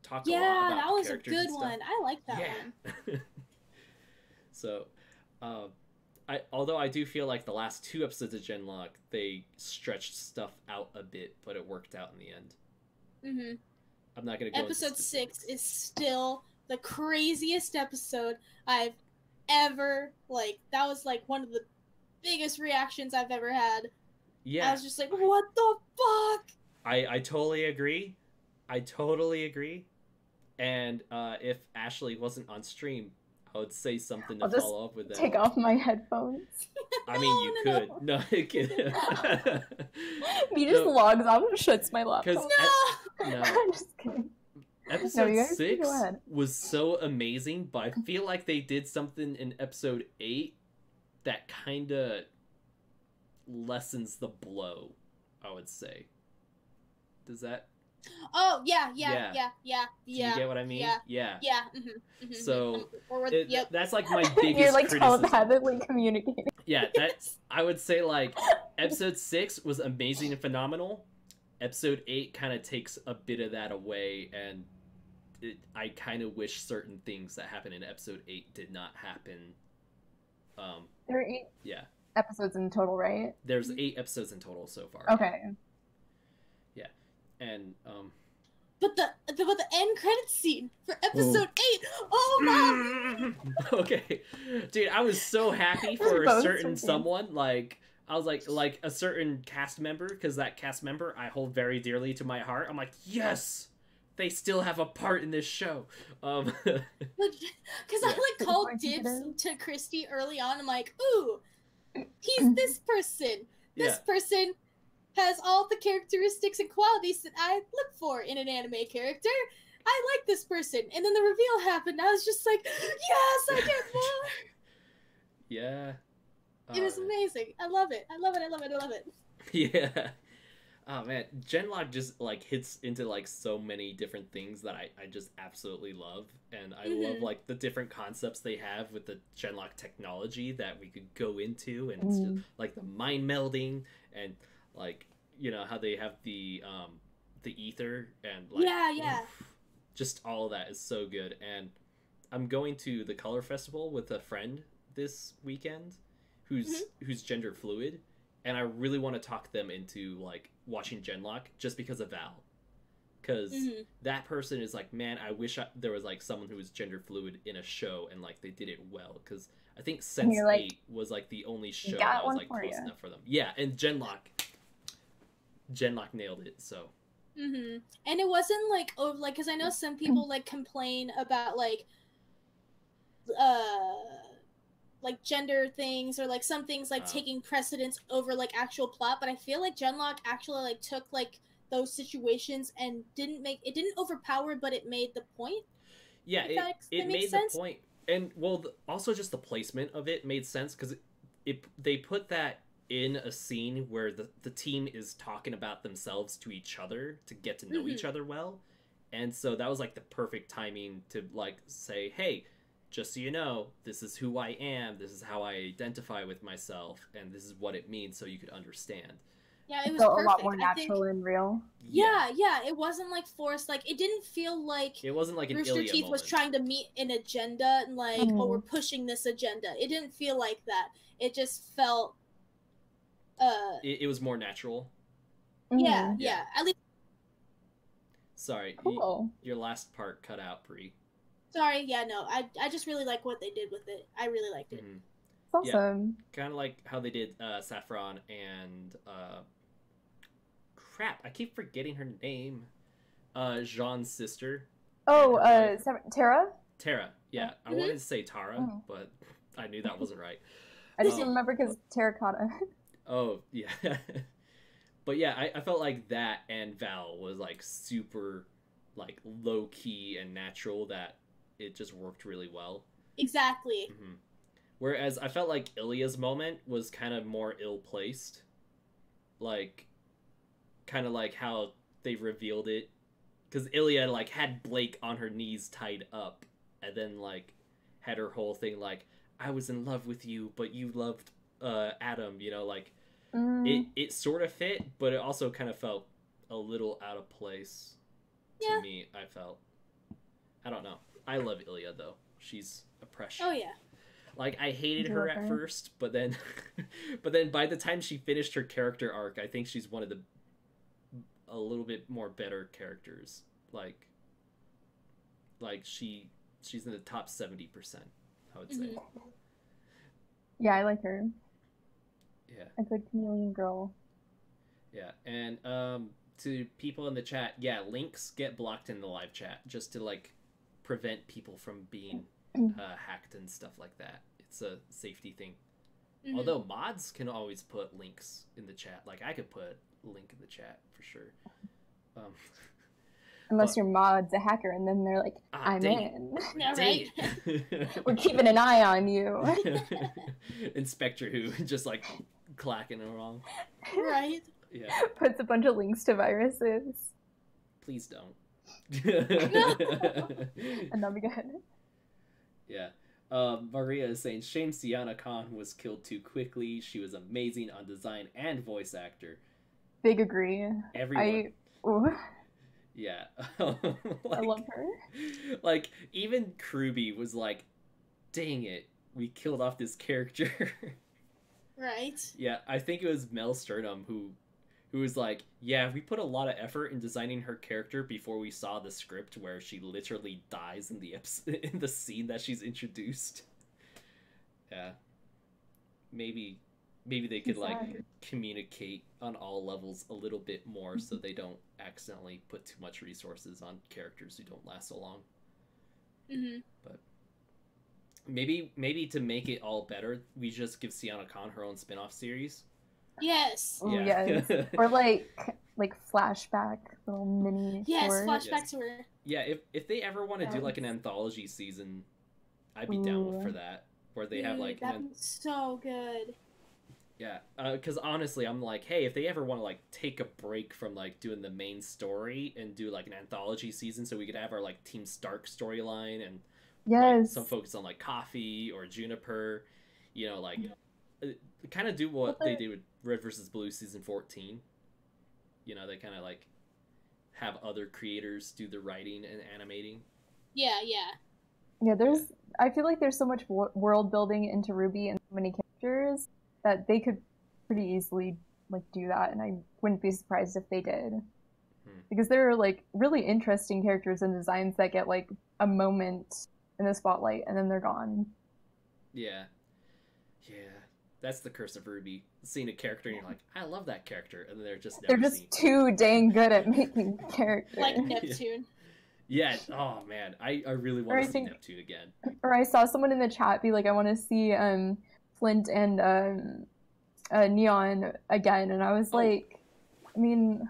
talk a lot about that was a characters good and stuff. one. I like that one. So, although I do feel like the last 2 episodes of Genlock, they stretched stuff out a bit, but it worked out in the end. I'm not gonna go Episode 6 is still the craziest episode I've ever, like, that was, like, one of the biggest reactions I've ever had. Yeah. I was just like, what the fuck? I totally agree. And if Ashley wasn't on stream, I would say something to I'll just follow up with that. take off my headphones. I mean, you could. No, it could. He just logs off and shuts my laptop. No. I'm just kidding. Episode 6 was so amazing, but I feel like they did something in episode 8 that kind of lessens the blow, I would say. Does that... Oh, yeah. Do you get what I mean? Yeah. So, that's like my biggest You're like criticism. telepathically communicating. Yeah, that's... I would say, like, episode 6 was amazing and phenomenal. Episode 8 kind of takes a bit of that away, and I kind of wish certain things that happened in episode 8 did not happen. There are 8 episodes in total, right? There's 8 episodes in total so far. Okay. Yeah, and But the end credits scene for episode 8. Oh my! Okay, dude, I was so happy for a certain someone. Like, I was like a certain cast member, because that cast member I hold very dearly to my heart. I'm like, yes, they still have a part in this show. Because I like called dibs to Christy early on. I'm like, ooh, he's this person. This person has all the characteristics and qualities that I look for in an anime character. I like this person. And then the reveal happened. I was just like, yes, I get more. Yeah. It was amazing. I love it. I love it. I love it. I love it. Yeah. Oh man, Genlock just like hits into like so many different things that I just absolutely love, and I love like the different concepts they have with the Genlock technology that we could go into, and it's just like the mind melding, and like, you know, how they have the ether, and like just all of that is so good. And I'm going to the Color Festival with a friend this weekend who's gender fluid, and I really want to talk them into like watching Genlock just because of Val, because that person is like, man, I wish there was like someone who was gender fluid in a show, and like they did it well, because I think Sense 8 was like the only show that was like close enough for them. Yeah, and Genlock nailed it. So and it wasn't like because I know some people like complain about like gender things, or like some things like taking precedence over like actual plot, but I feel like Genlock actually like took like those situations and didn't overpower, but it made the point. Yeah, it made sense. The point. And well, also just the placement of it made sense, because they put that in a scene where the team is talking about themselves to each other to get to know each other well, and so that was like the perfect timing to like say, hey, just so you know, this is who I am, this is how I identify with myself, and this is what it means, so you could understand. Yeah, it was perfect. A lot more natural and real. Yeah, it wasn't like forced. Like, it didn't feel like it wasn't like an Rooster Teeth was trying to meet an agenda and like, oh, we're pushing this agenda. It didn't feel like that. It just felt it was more natural. Yeah. At least. Sorry, your last part cut out, Pri. Sorry, no, I just really like what they did with it. I really liked it. Awesome. Yeah, kind of like how they did Saffron and crap, I keep forgetting her name. Jean's sister. Oh, Tara? Tara, yeah. I wanted to say Tara, but I knew that wasn't right. I just remember because terracotta. Oh, yeah. But yeah, I felt like that and Val was like super like low-key and natural, that it just worked really well. Exactly. Whereas I felt like Ilya's moment was kind of more ill-placed. Like, kind of like how they revealed it. Because Ilya, like, had Blake on her knees tied up, and then, like, had her whole thing, like, I was in love with you, but you loved Adam, you know, like, it sort of fit, but it also kind of felt a little out of place to me, I felt. I don't know. I love Ilya, though. She's a precious. Oh, yeah. Like, I hated her at first, but then by the time she finished her character arc, I think she's one of a little bit more better characters. Like she's in the top 70%, I would say. Yeah, I like her. Yeah. A good chameleon girl. Yeah, and to people in the chat, links get blocked in the live chat just to like prevent people from being hacked and stuff like that. It's a safety thing. Mhm. Although mods can always put links in the chat. Like I could put a link in the chat for sure. Unless your mod's a hacker, and then they're like, I'm dang in. Yeah, Dang right. it. We're keeping an eye on you. Inspector Who just like clacking it wrong. Right. Yeah. Puts a bunch of links to viruses. Please don't. And that'll be good. Yeah. Maria is saying, shame Sienna Khan was killed too quickly. She was amazing on design and voice actor. Big agree. Everyone. Ooh, Yeah. I love her. Like, even Kruby was like, dang it, we killed off this character. Right. Yeah, I think it was Mel Sturnham who was like, yeah, we put a lot of effort in designing her character before we saw the script where she literally dies in the in the scene that she's introduced. Yeah. Maybe they could like communicate on all levels a little bit more so they don't accidentally put too much resources on characters who don't last so long. Mm-hmm. But maybe to make it all better, we just give Sienna Khan her own spin-off series. Yes. Ooh, Yeah. yes. Or like flashback little mini. Yes, short. flashback to her. Yeah, if they ever want to do like an anthology season, I'd be down for that. Where they have like that'd be so good. Yeah, because honestly, I'm like, hey, if they ever want to like take a break from like doing the main story and do like an anthology season, so we could have our like Team Stark storyline and like, some focus on like Coffee or Juniper, you know, like kind of do what they did with Red vs. Blue season 14. You know, they kind of like have other creators do the writing and animating. Yeah. Yeah, I feel like there's so much world building into RWBY and so many characters that they could pretty easily like do that, and I wouldn't be surprised if they did. Because there are like really interesting characters and designs that get like a moment in the spotlight and then they're gone. Yeah. That's the curse of RWBY. Seeing a character and you're like, I love that character, and then they're just never seen. Too dang good at making characters. Like Neptune. Yeah. Oh man, I really want to see Neptune again. Or I saw someone in the chat be like, I want to see Flint and Neon again, and I was like, I mean,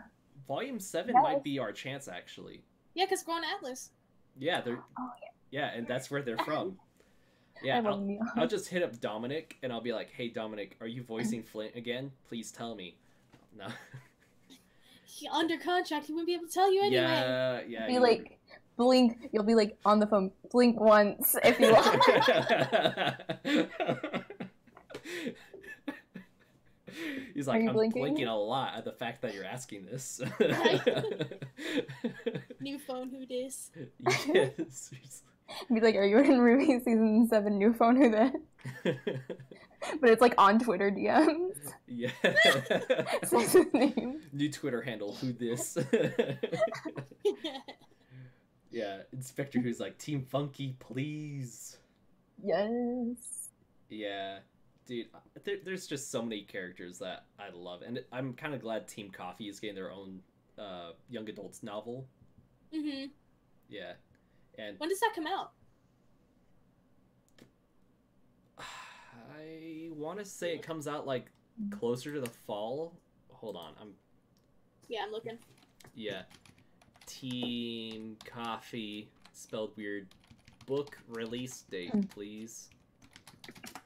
Volume 7 might be our chance actually. Yeah, because we're on Atlas. Yeah, they're. Oh, yeah, and that's where they're from. Yeah, I'll just hit up Dominic and I'll be like, hey Dominic, are you voicing Flint again? Please tell me. No. Under contract, he wouldn't be able to tell you anyway. Yeah. Be like, blink. You'll be like on the phone. Blink once if you want. He's like, I'm blinking? blinking a lot at the fact that you're asking this. Right? New phone, who dis? Yes. Be like, are you in RWBY season 7 new phone? Who that? But it's like on Twitter DMs. Yeah. Says his name. New Twitter handle, who this? Yeah, Inspector Who's like, Team Funky, please. Yes. Yeah. Dude, there's just so many characters that I love. And I'm kind of glad Team Coffee is getting their own young adults novel. Mm-hmm. Yeah. And when does that come out? I want to say it comes out like closer to the fall. Hold on, I'm looking. Yeah. Team Coffee, spelled weird. Book release date, please.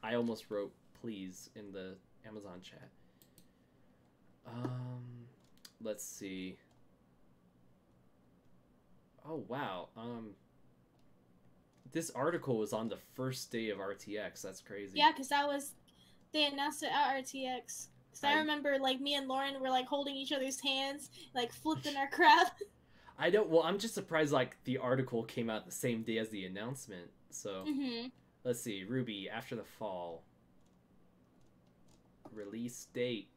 I almost wrote please in the Amazon chat. Let's see. Oh wow. This article was on the first day of RTX. That's crazy. Yeah, because they announced it at RTX. Because I remember, like, me and Lauren were, like, holding each other's hands, like, flipping our crap. I don't, well, I'm just surprised, like, the article came out the same day as the announcement. So, let's see. RWBY, After the Fall. Release date.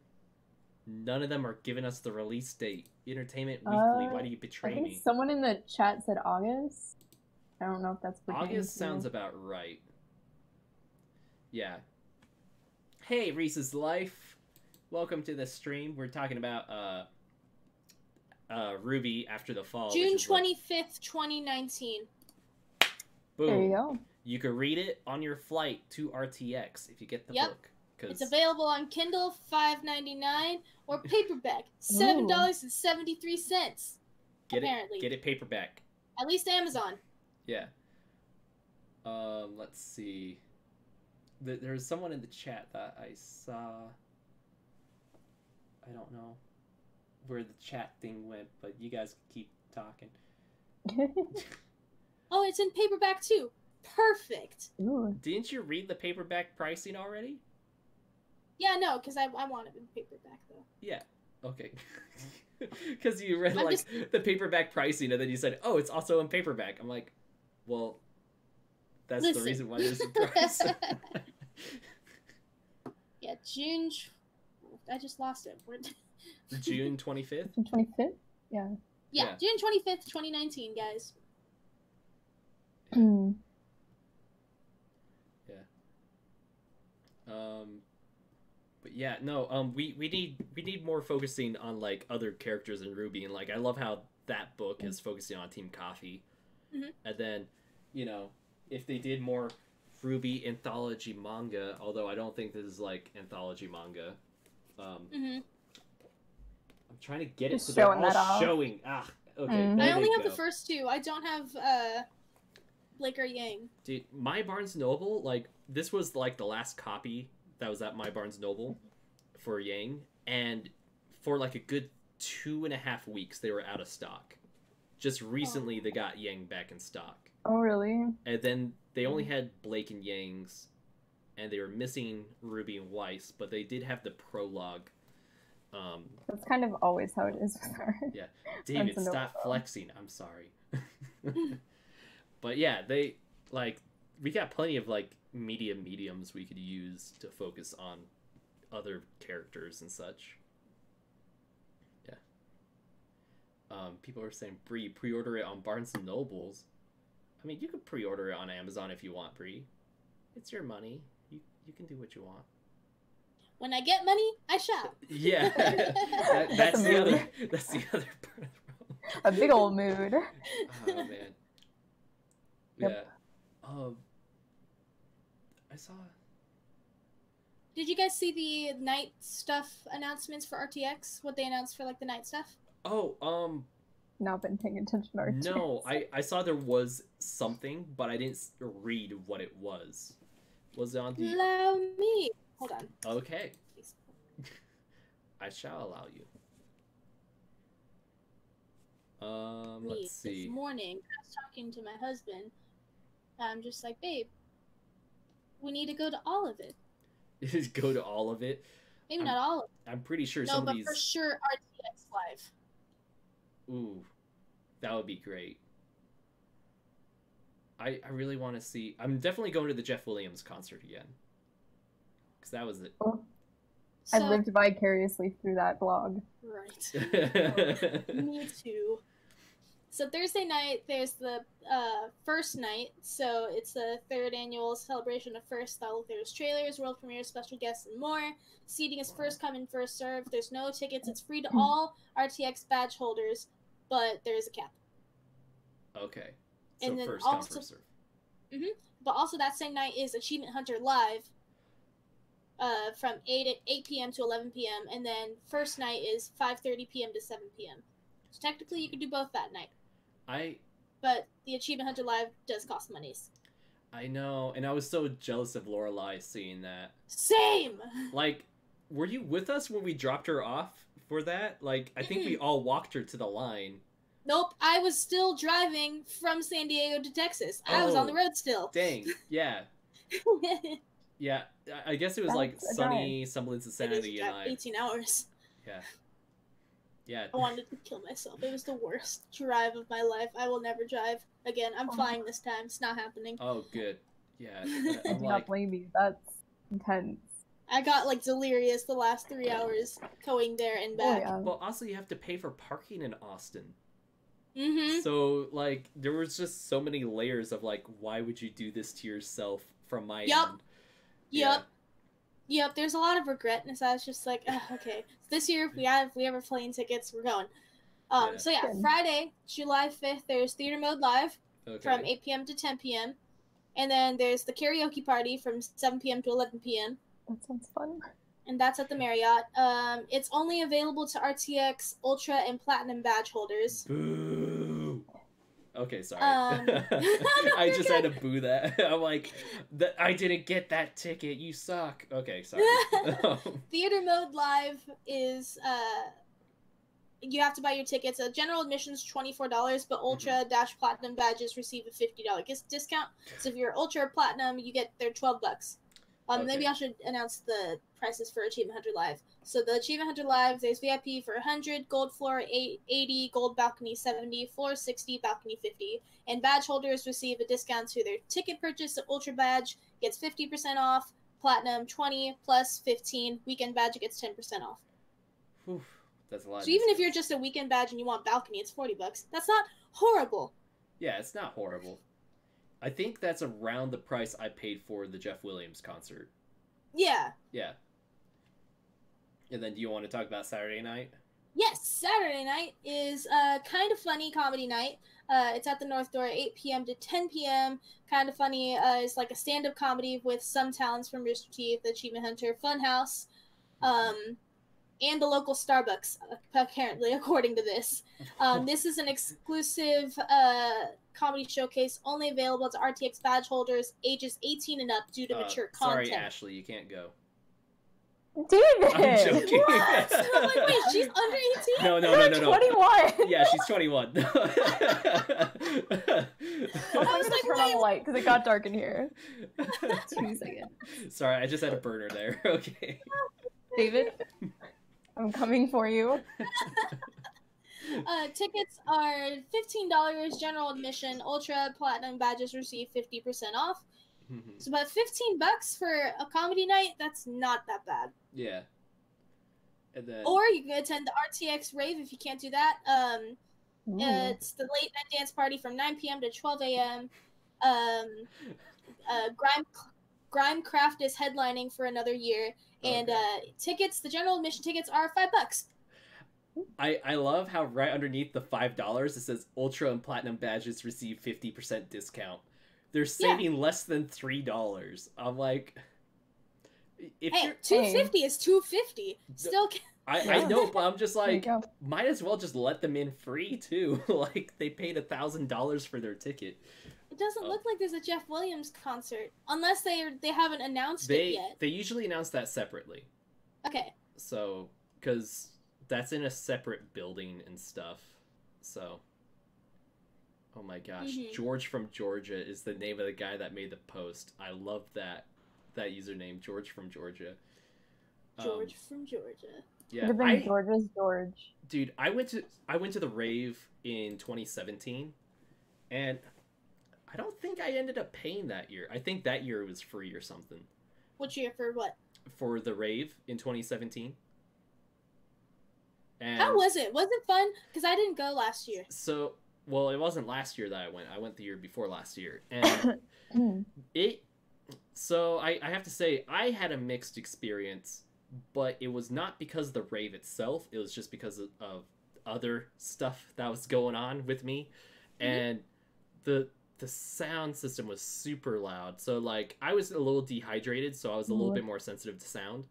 None of them are giving us the release date. Entertainment Weekly, why do you betray me? Someone in the chat said August. I don't know if that's August sounds about right. Yeah. Hey, Reese's Life. Welcome to the stream. We're talking about RWBY After the Fall. June 25th, 2019. Boom. There you go. you can read it on your flight to RTX if you get the book. It's available on Kindle, $5.99, or paperback, $7.73. Apparently, get it paperback. At least Amazon. Yeah. Let's see. There's someone in the chat that I saw. I don't know where the chat thing went, but you guys keep talking. Oh, it's in paperback too. Perfect. Ooh. Didn't you read the paperback pricing already? Yeah, no, because I want it in paperback though. Yeah. Okay. Because you read the paperback pricing and then you said, "Oh, it's also in paperback." I'm like, well, that's the reason why there's a price. Yeah, June. I just lost it. June 25th. June 25th. Yeah. Yeah, June 25th, 2019, guys. Yeah. But yeah, no. We need more focusing on like other characters in Ruby, and like I love how that book is focusing on Team Coffee, and then, you know, if they did more Ruby anthology manga, although I don't think this is like anthology manga. I'm trying to get it so they're all showing. Okay. I only have the first two. I don't have Blake or Yang. Dude, My Barnes Noble, like, this was like the last copy that was at My Barnes Noble for Yang, and for like a good 2.5 weeks they were out of stock. Just recently they got Yang back in stock. Oh, really? And then they only had Blake and Yang's, and they were missing Ruby and Weiss, but they did have the prologue. That's kind of always how it is with her. Yeah. David, stop flexing. I'm sorry. But yeah, they, like, we got plenty of, like, mediums we could use to focus on other characters and such. Yeah. People are saying, Bree, pre-order it on Barnes & Nobles. I mean, you could pre-order it on Amazon if you want, Bree. It's your money. You can do what you want. When I get money, I shop. Yeah. That's the other part of the problem. A big old mood. Oh, man. Yep. Yeah. I saw... Did you guys see the night stuff announcements for RTX? What they announced for, like, the night stuff? Oh, Not been paying attention to RTX. No, I saw there was something, but I didn't read what it was. Was it on the... Allow me. Hold on. Okay. I shall allow you. Let's see. This morning, I was talking to my husband. I'm just like, babe, we need to go to all of it. Go to all of it? Maybe not all of it. I'm pretty sure some of these... No, but for sure RTX Live. Ooh, that would be great. I really want to see... I'm definitely going to the Jeff Williams concert again. Because that was it. Oh, I lived vicariously through that blog. Right. Me too. So Thursday night, there's the first night. So it's the 3rd annual celebration of First. There's trailers, world premieres, special guests, and more. Seating is first come and first serve. There's no tickets. It's free to all RTX badge holders, but there is a cap. Okay. So and then first also, come, first serve. But also that same night is Achievement Hunter Live from 8 p.m. to 11 p.m. And then first night is 5:30 p.m. to 7 p.m. So technically you could do both that night. But the Achievement Hunter Live does cost monies. I know, and I was so jealous of Lorelai seeing that. Same! Like, were you with us when we dropped her off for that? Like, I think we all walked her to the line. Nope, I was still driving from San Diego to Texas. I was on the road still. Dang, yeah. Yeah, I guess it was like Sunny, Semblance of Sanity, and I. 18 hours. Yeah. Yeah. I wanted to kill myself. It was the worst drive of my life. I will never drive again. I'm flying this time. It's not happening. Oh, good. Yeah. I do not blame you. That's intense. I got, like, delirious the last 3 hours going there and back. Oh, yeah. Well, also, you have to pay for parking in Austin. Mm-hmm. So, like, there was just so many layers of, like, why would you do this to yourself from my end? Yep, there's a lot of regret, and so I was just like, okay. This year, if we have plane tickets, we're going. So yeah, Friday, July 5th, there's Theater Mode Live from 8 p.m. to 10 p.m. And then there's the karaoke party from 7 p.m. to 11 p.m. That sounds fun. And that's at the Marriott. It's only available to RTX Ultra and Platinum badge holders. Boo. Okay, sorry. No, I just good. had to boo that. I'm like, I didn't get that ticket. You suck. Okay, sorry. Theater mode live is you have to buy your tickets. General admission is $24, but Ultra dash Platinum badges receive a $50 discount. So if you're Ultra or Platinum, you get their $12. Okay. Maybe I should announce the prices for Achievement Hunter Live. So the Achievement Hunter Live, there's VIP for 100, gold floor 80, gold balcony 70, floor 60, balcony 50. And badge holders receive a discount to their ticket purchase. So Ultra badge gets 50% off, Platinum 20 plus 15, weekend badge gets 10% off. Whew, that's a lot. So even if you're just a weekend badge and you want balcony, it's $40. That's not horrible. Yeah, it's not horrible. I think that's around the price I paid for the Jeff Williams concert. Yeah. Yeah. And then do you want to talk about Saturday night? Yes, Saturday night is Kind of Funny comedy night. It's at the North Door, 8 p.m. to 10 p.m. Kind of Funny is like a stand-up comedy with some talents from Rooster Teeth, the Achievement Hunter, Funhouse, and the local Starbucks, apparently, according to this. This is an exclusive comedy showcase only available to RTX badge holders ages 18 and up due to mature content. Sorry, Ashley, you can't go. David! I'm joking. What? I'm like, wait, she's under 18? No. 21! Yeah, she's 21. I was like, turn on the light, because it got dark in here. 2 seconds. Sorry, I just had a burner there. Okay. David, I'm coming for you. Tickets are $15, general admission. Ultra Platinum badges receive 50% off. So about $15 for a comedy night, that's not that bad. Yeah. And then... Or you can attend the RTX rave if you can't do that. It's the late night dance party from 9 p.m. to 12 a.m. Grimecraft is headlining for another year. And tickets, the general admission tickets are $5. I love how right underneath the $5 it says Ultra and Platinum badges receive 50% discount. They're saving less than $3. I'm like, if hey, $250 is $250. Still, I know, but I'm just like, might as well just let them in free too. Like they paid $1,000 for their ticket. It doesn't look like there's a Jeff Williams concert unless they haven't announced it yet. They usually announce that separately. Okay. So, because that's in a separate building and stuff. So. Oh my gosh, George from Georgia is the name of the guy that made the post. I love that username, George from Georgia. George from Georgia. Yeah, could have been George's George. Dude, I went to the rave in 2017, and I don't think I ended up paying that year. I think that year it was free or something. Which year for what? For the rave in 2017. And how was it? Was it fun? Because I didn't go last year. So. Well, it wasn't last year that I went. I went the year before last year. And so I have to say, I had a mixed experience, but it was not because of the rave itself. It was just because of other stuff that was going on with me. And the sound system was super loud. So, like, I was a little dehydrated, so I was a little bit more sensitive to sound.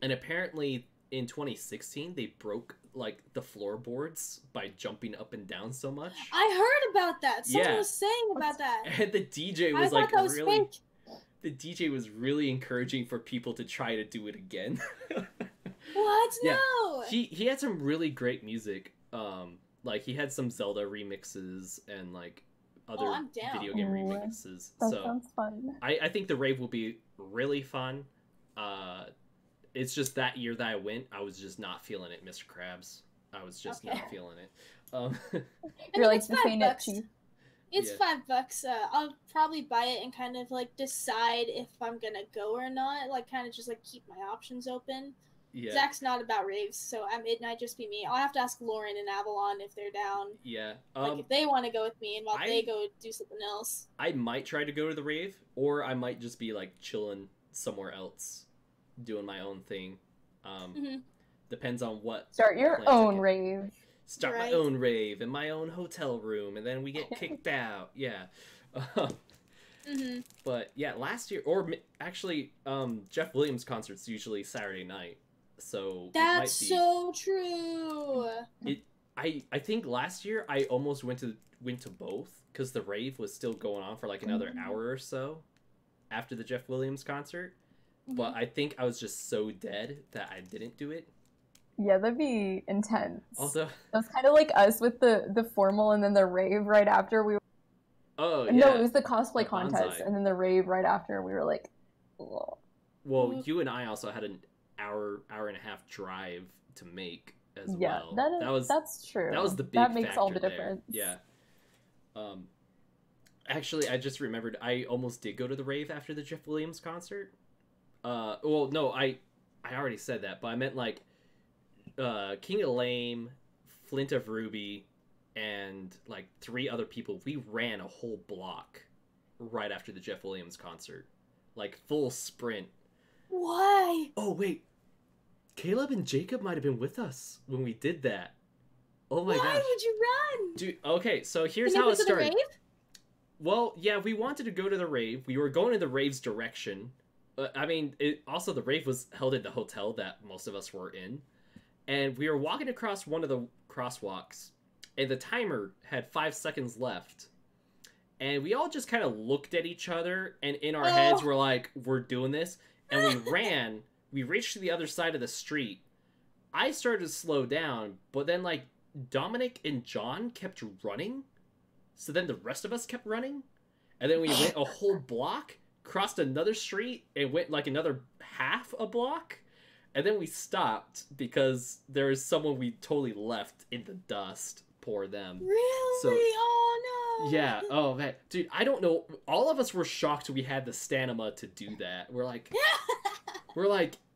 And apparently, in 2016, they broke like the floorboards by jumping up and down so much. I heard about that. Someone was saying about that. And the DJ was like really fake. The DJ was really encouraging for people to try to do it again. What? Yeah. No. He had some really great music. Like he had some Zelda remixes and like other video game remixes. That sounds fun. I think the rave will be really fun. It's just that year that I went, I was just not feeling it, Mr. Krabs. I was just not feeling it. You're like the same at Chief. It's $5. I'll probably buy it and kind of like decide if I'm gonna go or not. Like kind of just like keep my options open. Yeah. Zach's not about raves, so it might just be me. I'll have to ask Lauren and Avalon if they're down. Yeah. Like if they want to go with me and while they go do something else. I might try to go to the rave, or I might just be like chilling somewhere else, doing my own thing. Depends on what. Start your own rave. Start my own rave in my own hotel room, and then we get kicked out. Yeah. But yeah, last year, actually, Jeff Williams concert's usually Saturday night, so that's so true. I think last year I almost went to both because the rave was still going on for like another hour or so after the Jeff Williams concert. But I think I was just so dead that I didn't do it. Yeah, that'd be intense. Also, that's kind of like us with the formal and then the rave right after we were... Oh, yeah. No, it was the cosplay contest, and then the rave right after. We were like, ugh. Well, you and I also had an hour and a half drive to make as well. Yeah, that's true. That was the big That makes factor all the there. difference. Yeah. Actually, I just remembered I almost did go to the rave after the Jeff Williams concert. Well, no, I already said that, but I meant like King of Lame, Flint of Ruby, and like 3 other people. We ran a whole block right after the Jeff Williams concert, like full sprint. Why? Oh wait, Caleb and Jacob might have been with us when we did that. Oh my gosh. Why would you run? Dude, okay, so here's Can you how go it to the started. rave? Well, yeah, we wanted to go to the rave. We were going in the rave's direction. I mean, also the rave was held at the hotel that most of us were in. And we were walking across one of the crosswalks, and the timer had 5 seconds left. And we all just kind of looked at each other, and in our heads we're like, we're doing this. And we ran. We reached the other side of the street. I started to slow down, but then like Dominic and John kept running. So then the rest of us kept running. And then we went a whole block, crossed another street, and went like another half a block. And then we stopped because there was someone we totally left in the dust. Poor them. Really? So, oh no. Yeah. Oh man, dude. I don't know. All of us were shocked we had the stamina to do that. We're like,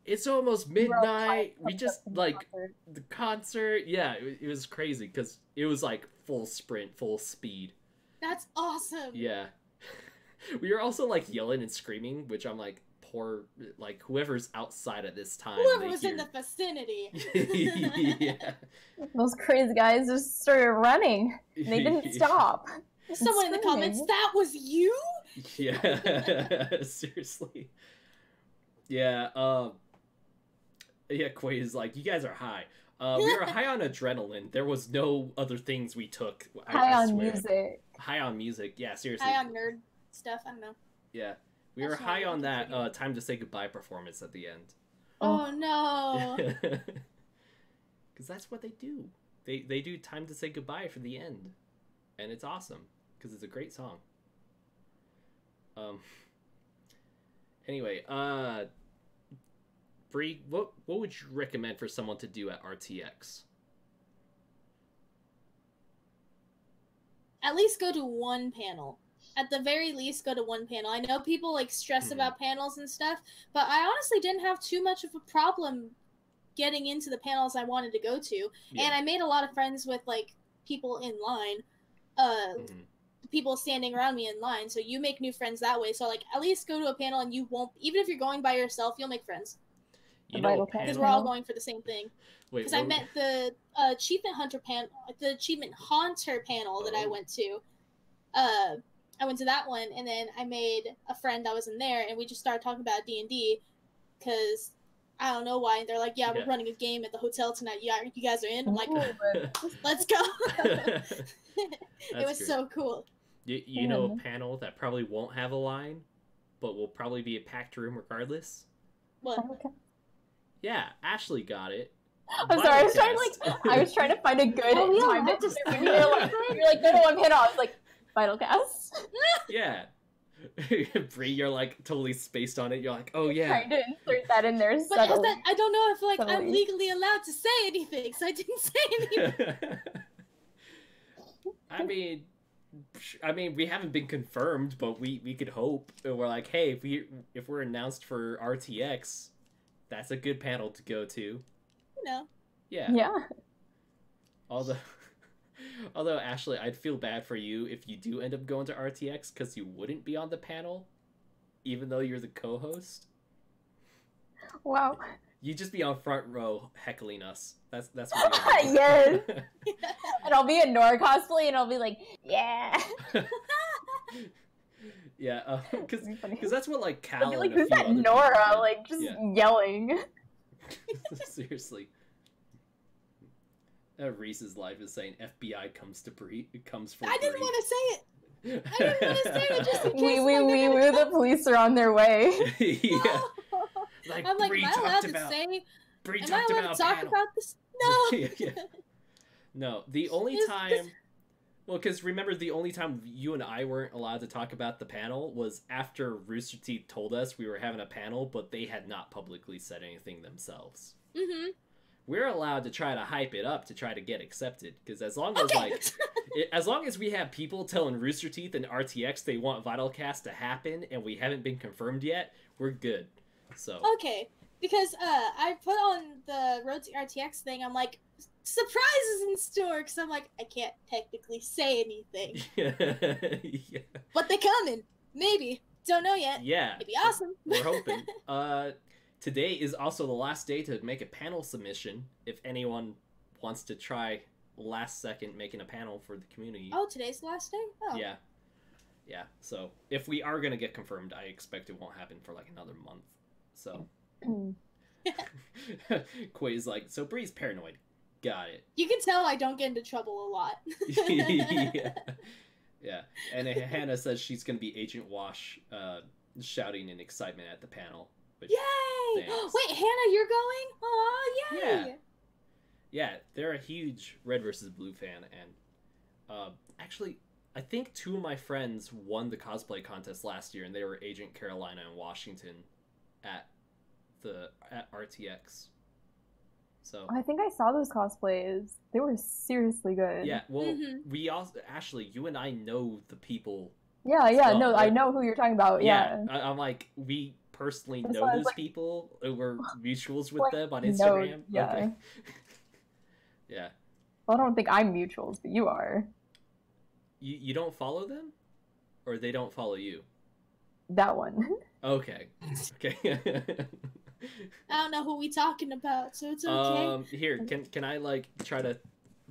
it's almost midnight. We just like the concert. Yeah, it was crazy because it was like full sprint, full speed. That's awesome. Yeah. We were also like yelling and screaming, which I'm like, poor, like whoever's outside at this time. Whoever was in the vicinity. Yeah. Those crazy guys just started running. They didn't stop. Someone in the comments, that was you? Yeah. Seriously. Yeah. Yeah, Quay is like, you guys are high. We were high on adrenaline. There was no other things we took. High on music. High on music. Yeah, seriously. High on nerd stuff. I don't know. Yeah. We were high on that Time to Say Goodbye performance at the end. Oh, no. Because that's what they do. They do Time to Say Goodbye for the end. And it's awesome. Because it's a great song. Anyway, Bree, what would you recommend for someone to do at RTX? At least go to one panel. At the very least, go to one panel. I know people like stress about panels and stuff, but I honestly didn't have too much of a problem getting into the panels I wanted to go to. Yeah. And I made a lot of friends with like people in line, people standing around me in line. So you make new friends that way. So like at least go to a panel and you won't, even if you're going by yourself, you'll make friends. You know, because we're all going for the same thing. Because I met the Achievement Hunter panel that I went to. I went to that one, and then I made a friend that was in there, and we just started talking about D&D, because I don't know why. They're like, yeah, we're running a game at the hotel tonight. Yeah, you guys are in? I'm like, let's go. It was great. So cool. You know a panel that probably won't have a line, but will probably be a packed room regardless? What? Yeah, Ashley got it. I'm sorry, I was trying to find a good time to you're like, go to one panel. I was like, VYTALCast. Yeah. Bree, you're like totally spaced on it. You're like, oh yeah. Trying to insert that in there. But I don't know if like I'm legally allowed to say anything, so I didn't say anything. I mean, we haven't been confirmed, but we could hope. We're like, hey, if we're announced for RTX, that's a good panel to go to. You know. Yeah. Yeah. Although, Ashley, I'd feel bad for you if you do end up going to RTX because you wouldn't be on the panel, even though you're the co-host. Wow. You'd just be on front row heckling us. That's what you're Yes. And I'll be in Nora cosplay, and I'll be like, yeah. Yeah, That'd be funny. because that's what like I'd Cal be like, and a who's few that other Nora? people did. Like, just Yeah. yelling. Seriously. Reese's life is saying FBI comes for I didn't Bree. want to say it. I didn't want to say it just in case. The police are on their way. Yeah. No. Like, I'm like, Bree am I talked allowed about, to say? Bree Am I talked allowed about to talk panel. about this? No. Yeah. No, the only It's- time... Well, because remember, the only time you and I weren't allowed to talk about the panel was after Rooster Teeth told us we were having a panel, but they had not publicly said anything themselves. Mm-hmm. We're allowed to try to hype it up to try to get accepted, because as long as as long as we have people telling Rooster Teeth and RTX they want VYTALCast to happen and we haven't been confirmed yet, we're good. So Okay, because I put on the Road to RTX thing. I'm like, surprises in store, because I'm like, I can't technically say anything, yeah. but they coming. Maybe, don't know yet. Yeah. It'd be awesome. We're hoping. Today is also the last day to make a panel submission. If anyone wants to try last second making a panel for the community. Oh, today's the last day? Oh. Yeah. Yeah. So if we are gonna get confirmed, I expect it won't happen for like another month. So Quay's like, so Bree's paranoid. Got it. You can tell I don't get into trouble a lot. Yeah. Yeah. And Hannah says she's gonna be Agent Wash shouting in excitement at the panel. Which, Yay! thanks. Wait, Hannah, you're going? Oh, yay! Yeah. Yeah, they're a huge Red versus Blue fan, and actually, I think 2 of my friends won the cosplay contest last year, and they were Agent Carolina and Washington at RTX. So I think I saw those cosplays. They were seriously good. yeah, well, Mhm. we also Ashley, you and I know the people. Yeah, So, no, I know who you're talking about. Yeah. I'm like, we personally That's know why I was those like- people. We're mutuals with like, them on no, Instagram. yeah. Okay. Yeah. Well, I don't think I'm mutuals, but you are. You don't follow them, or they don't follow you? That one. Okay. Okay. I don't know who we talking about, so it's okay. Here, can I like try to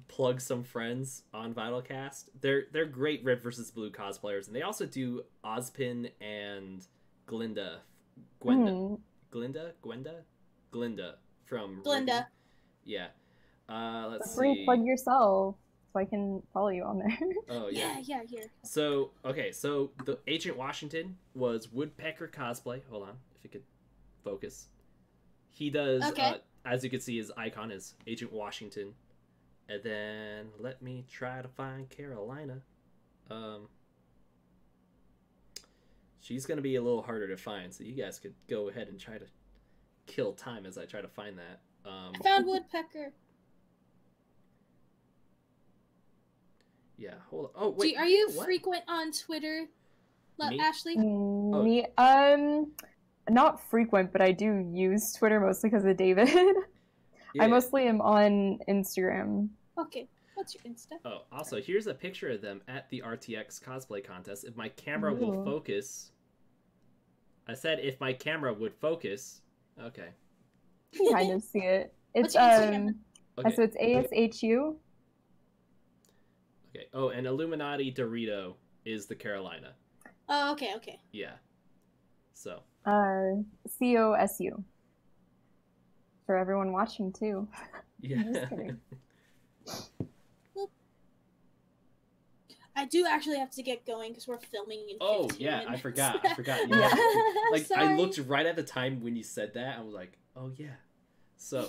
plug some friends on VYTALCast? They're great Red versus Blue cosplayers, and they also do Ozpin and Glinda from Glinda. Ruby. Yeah. Let's Free see. plug yourself so I can follow you on there. Oh yeah. Yeah, here. So okay, so the Agent Washington was Woodpecker cosplay. Hold on, if you could focus. He does. Okay. As you can see, his icon is Agent Washington. And then let me try to find Carolina. She's gonna be a little harder to find, so you guys could go ahead and try to kill time as I try to find that. I found Woodpecker. Yeah, hold on. Oh wait, Are you what? frequent on Twitter, Me? Ashley? Me, not frequent, but I do use Twitter mostly because of David. Yeah. I mostly am on Instagram. Okay, what's your Insta? Oh, also, here's a picture of them at the RTX cosplay contest. If my camera will Ooh. focus. I said if my camera would focus. Okay. You can kind of see it. What's It's your Instagram? Okay. so it's ASHU. Okay. Oh, and Illuminati Dorito is the Carolina. Oh, okay. Yeah. So. COSU. For everyone watching too. Yeah. Just kidding. I do actually have to get going because we're filming in 15 Oh yeah, minutes. I forgot. You Yeah. like I Sorry. looked right at the time when you said that. I was like, oh yeah. So.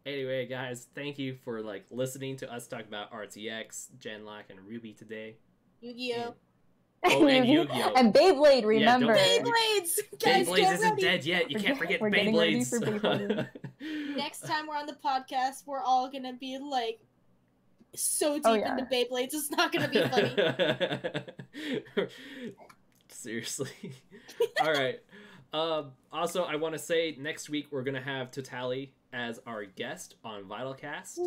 Anyway, guys, thank you for like listening to us talk about RTX, Genlock, and Ruby today. Yu-Gi-Oh! Oh, and Yu-Gi-Oh! And Beyblade, remember. don't- Beyblades! Guys, Beyblades get isn't ready. dead yet. You We're can't get- forget we're getting ready Beyblades. for Beyblade. Next time we're on the podcast, we're all gonna be like so deep Oh, yeah. into Beyblades. It's not gonna be funny. Seriously. All right. Also, I want to say next week we're gonna have Totali as our guest on VYTALCast.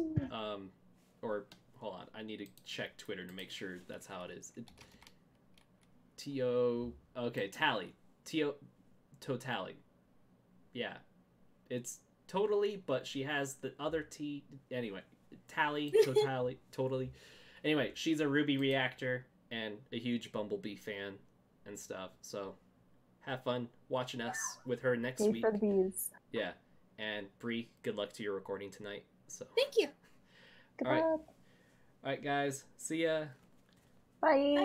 Or hold on, I need to check Twitter to make sure that's how it is. Tally. Totally. Yeah. It's totally, but she has the other T. Anyway, Tally, totally. Anyway, she's a Ruby reactor. and a huge Bumblebee fan and stuff. So have fun watching us with her next week. For the bees. Yeah. And Bree, good luck to your recording tonight. So Thank you. Good All right. luck. All right, guys. See ya. Bye.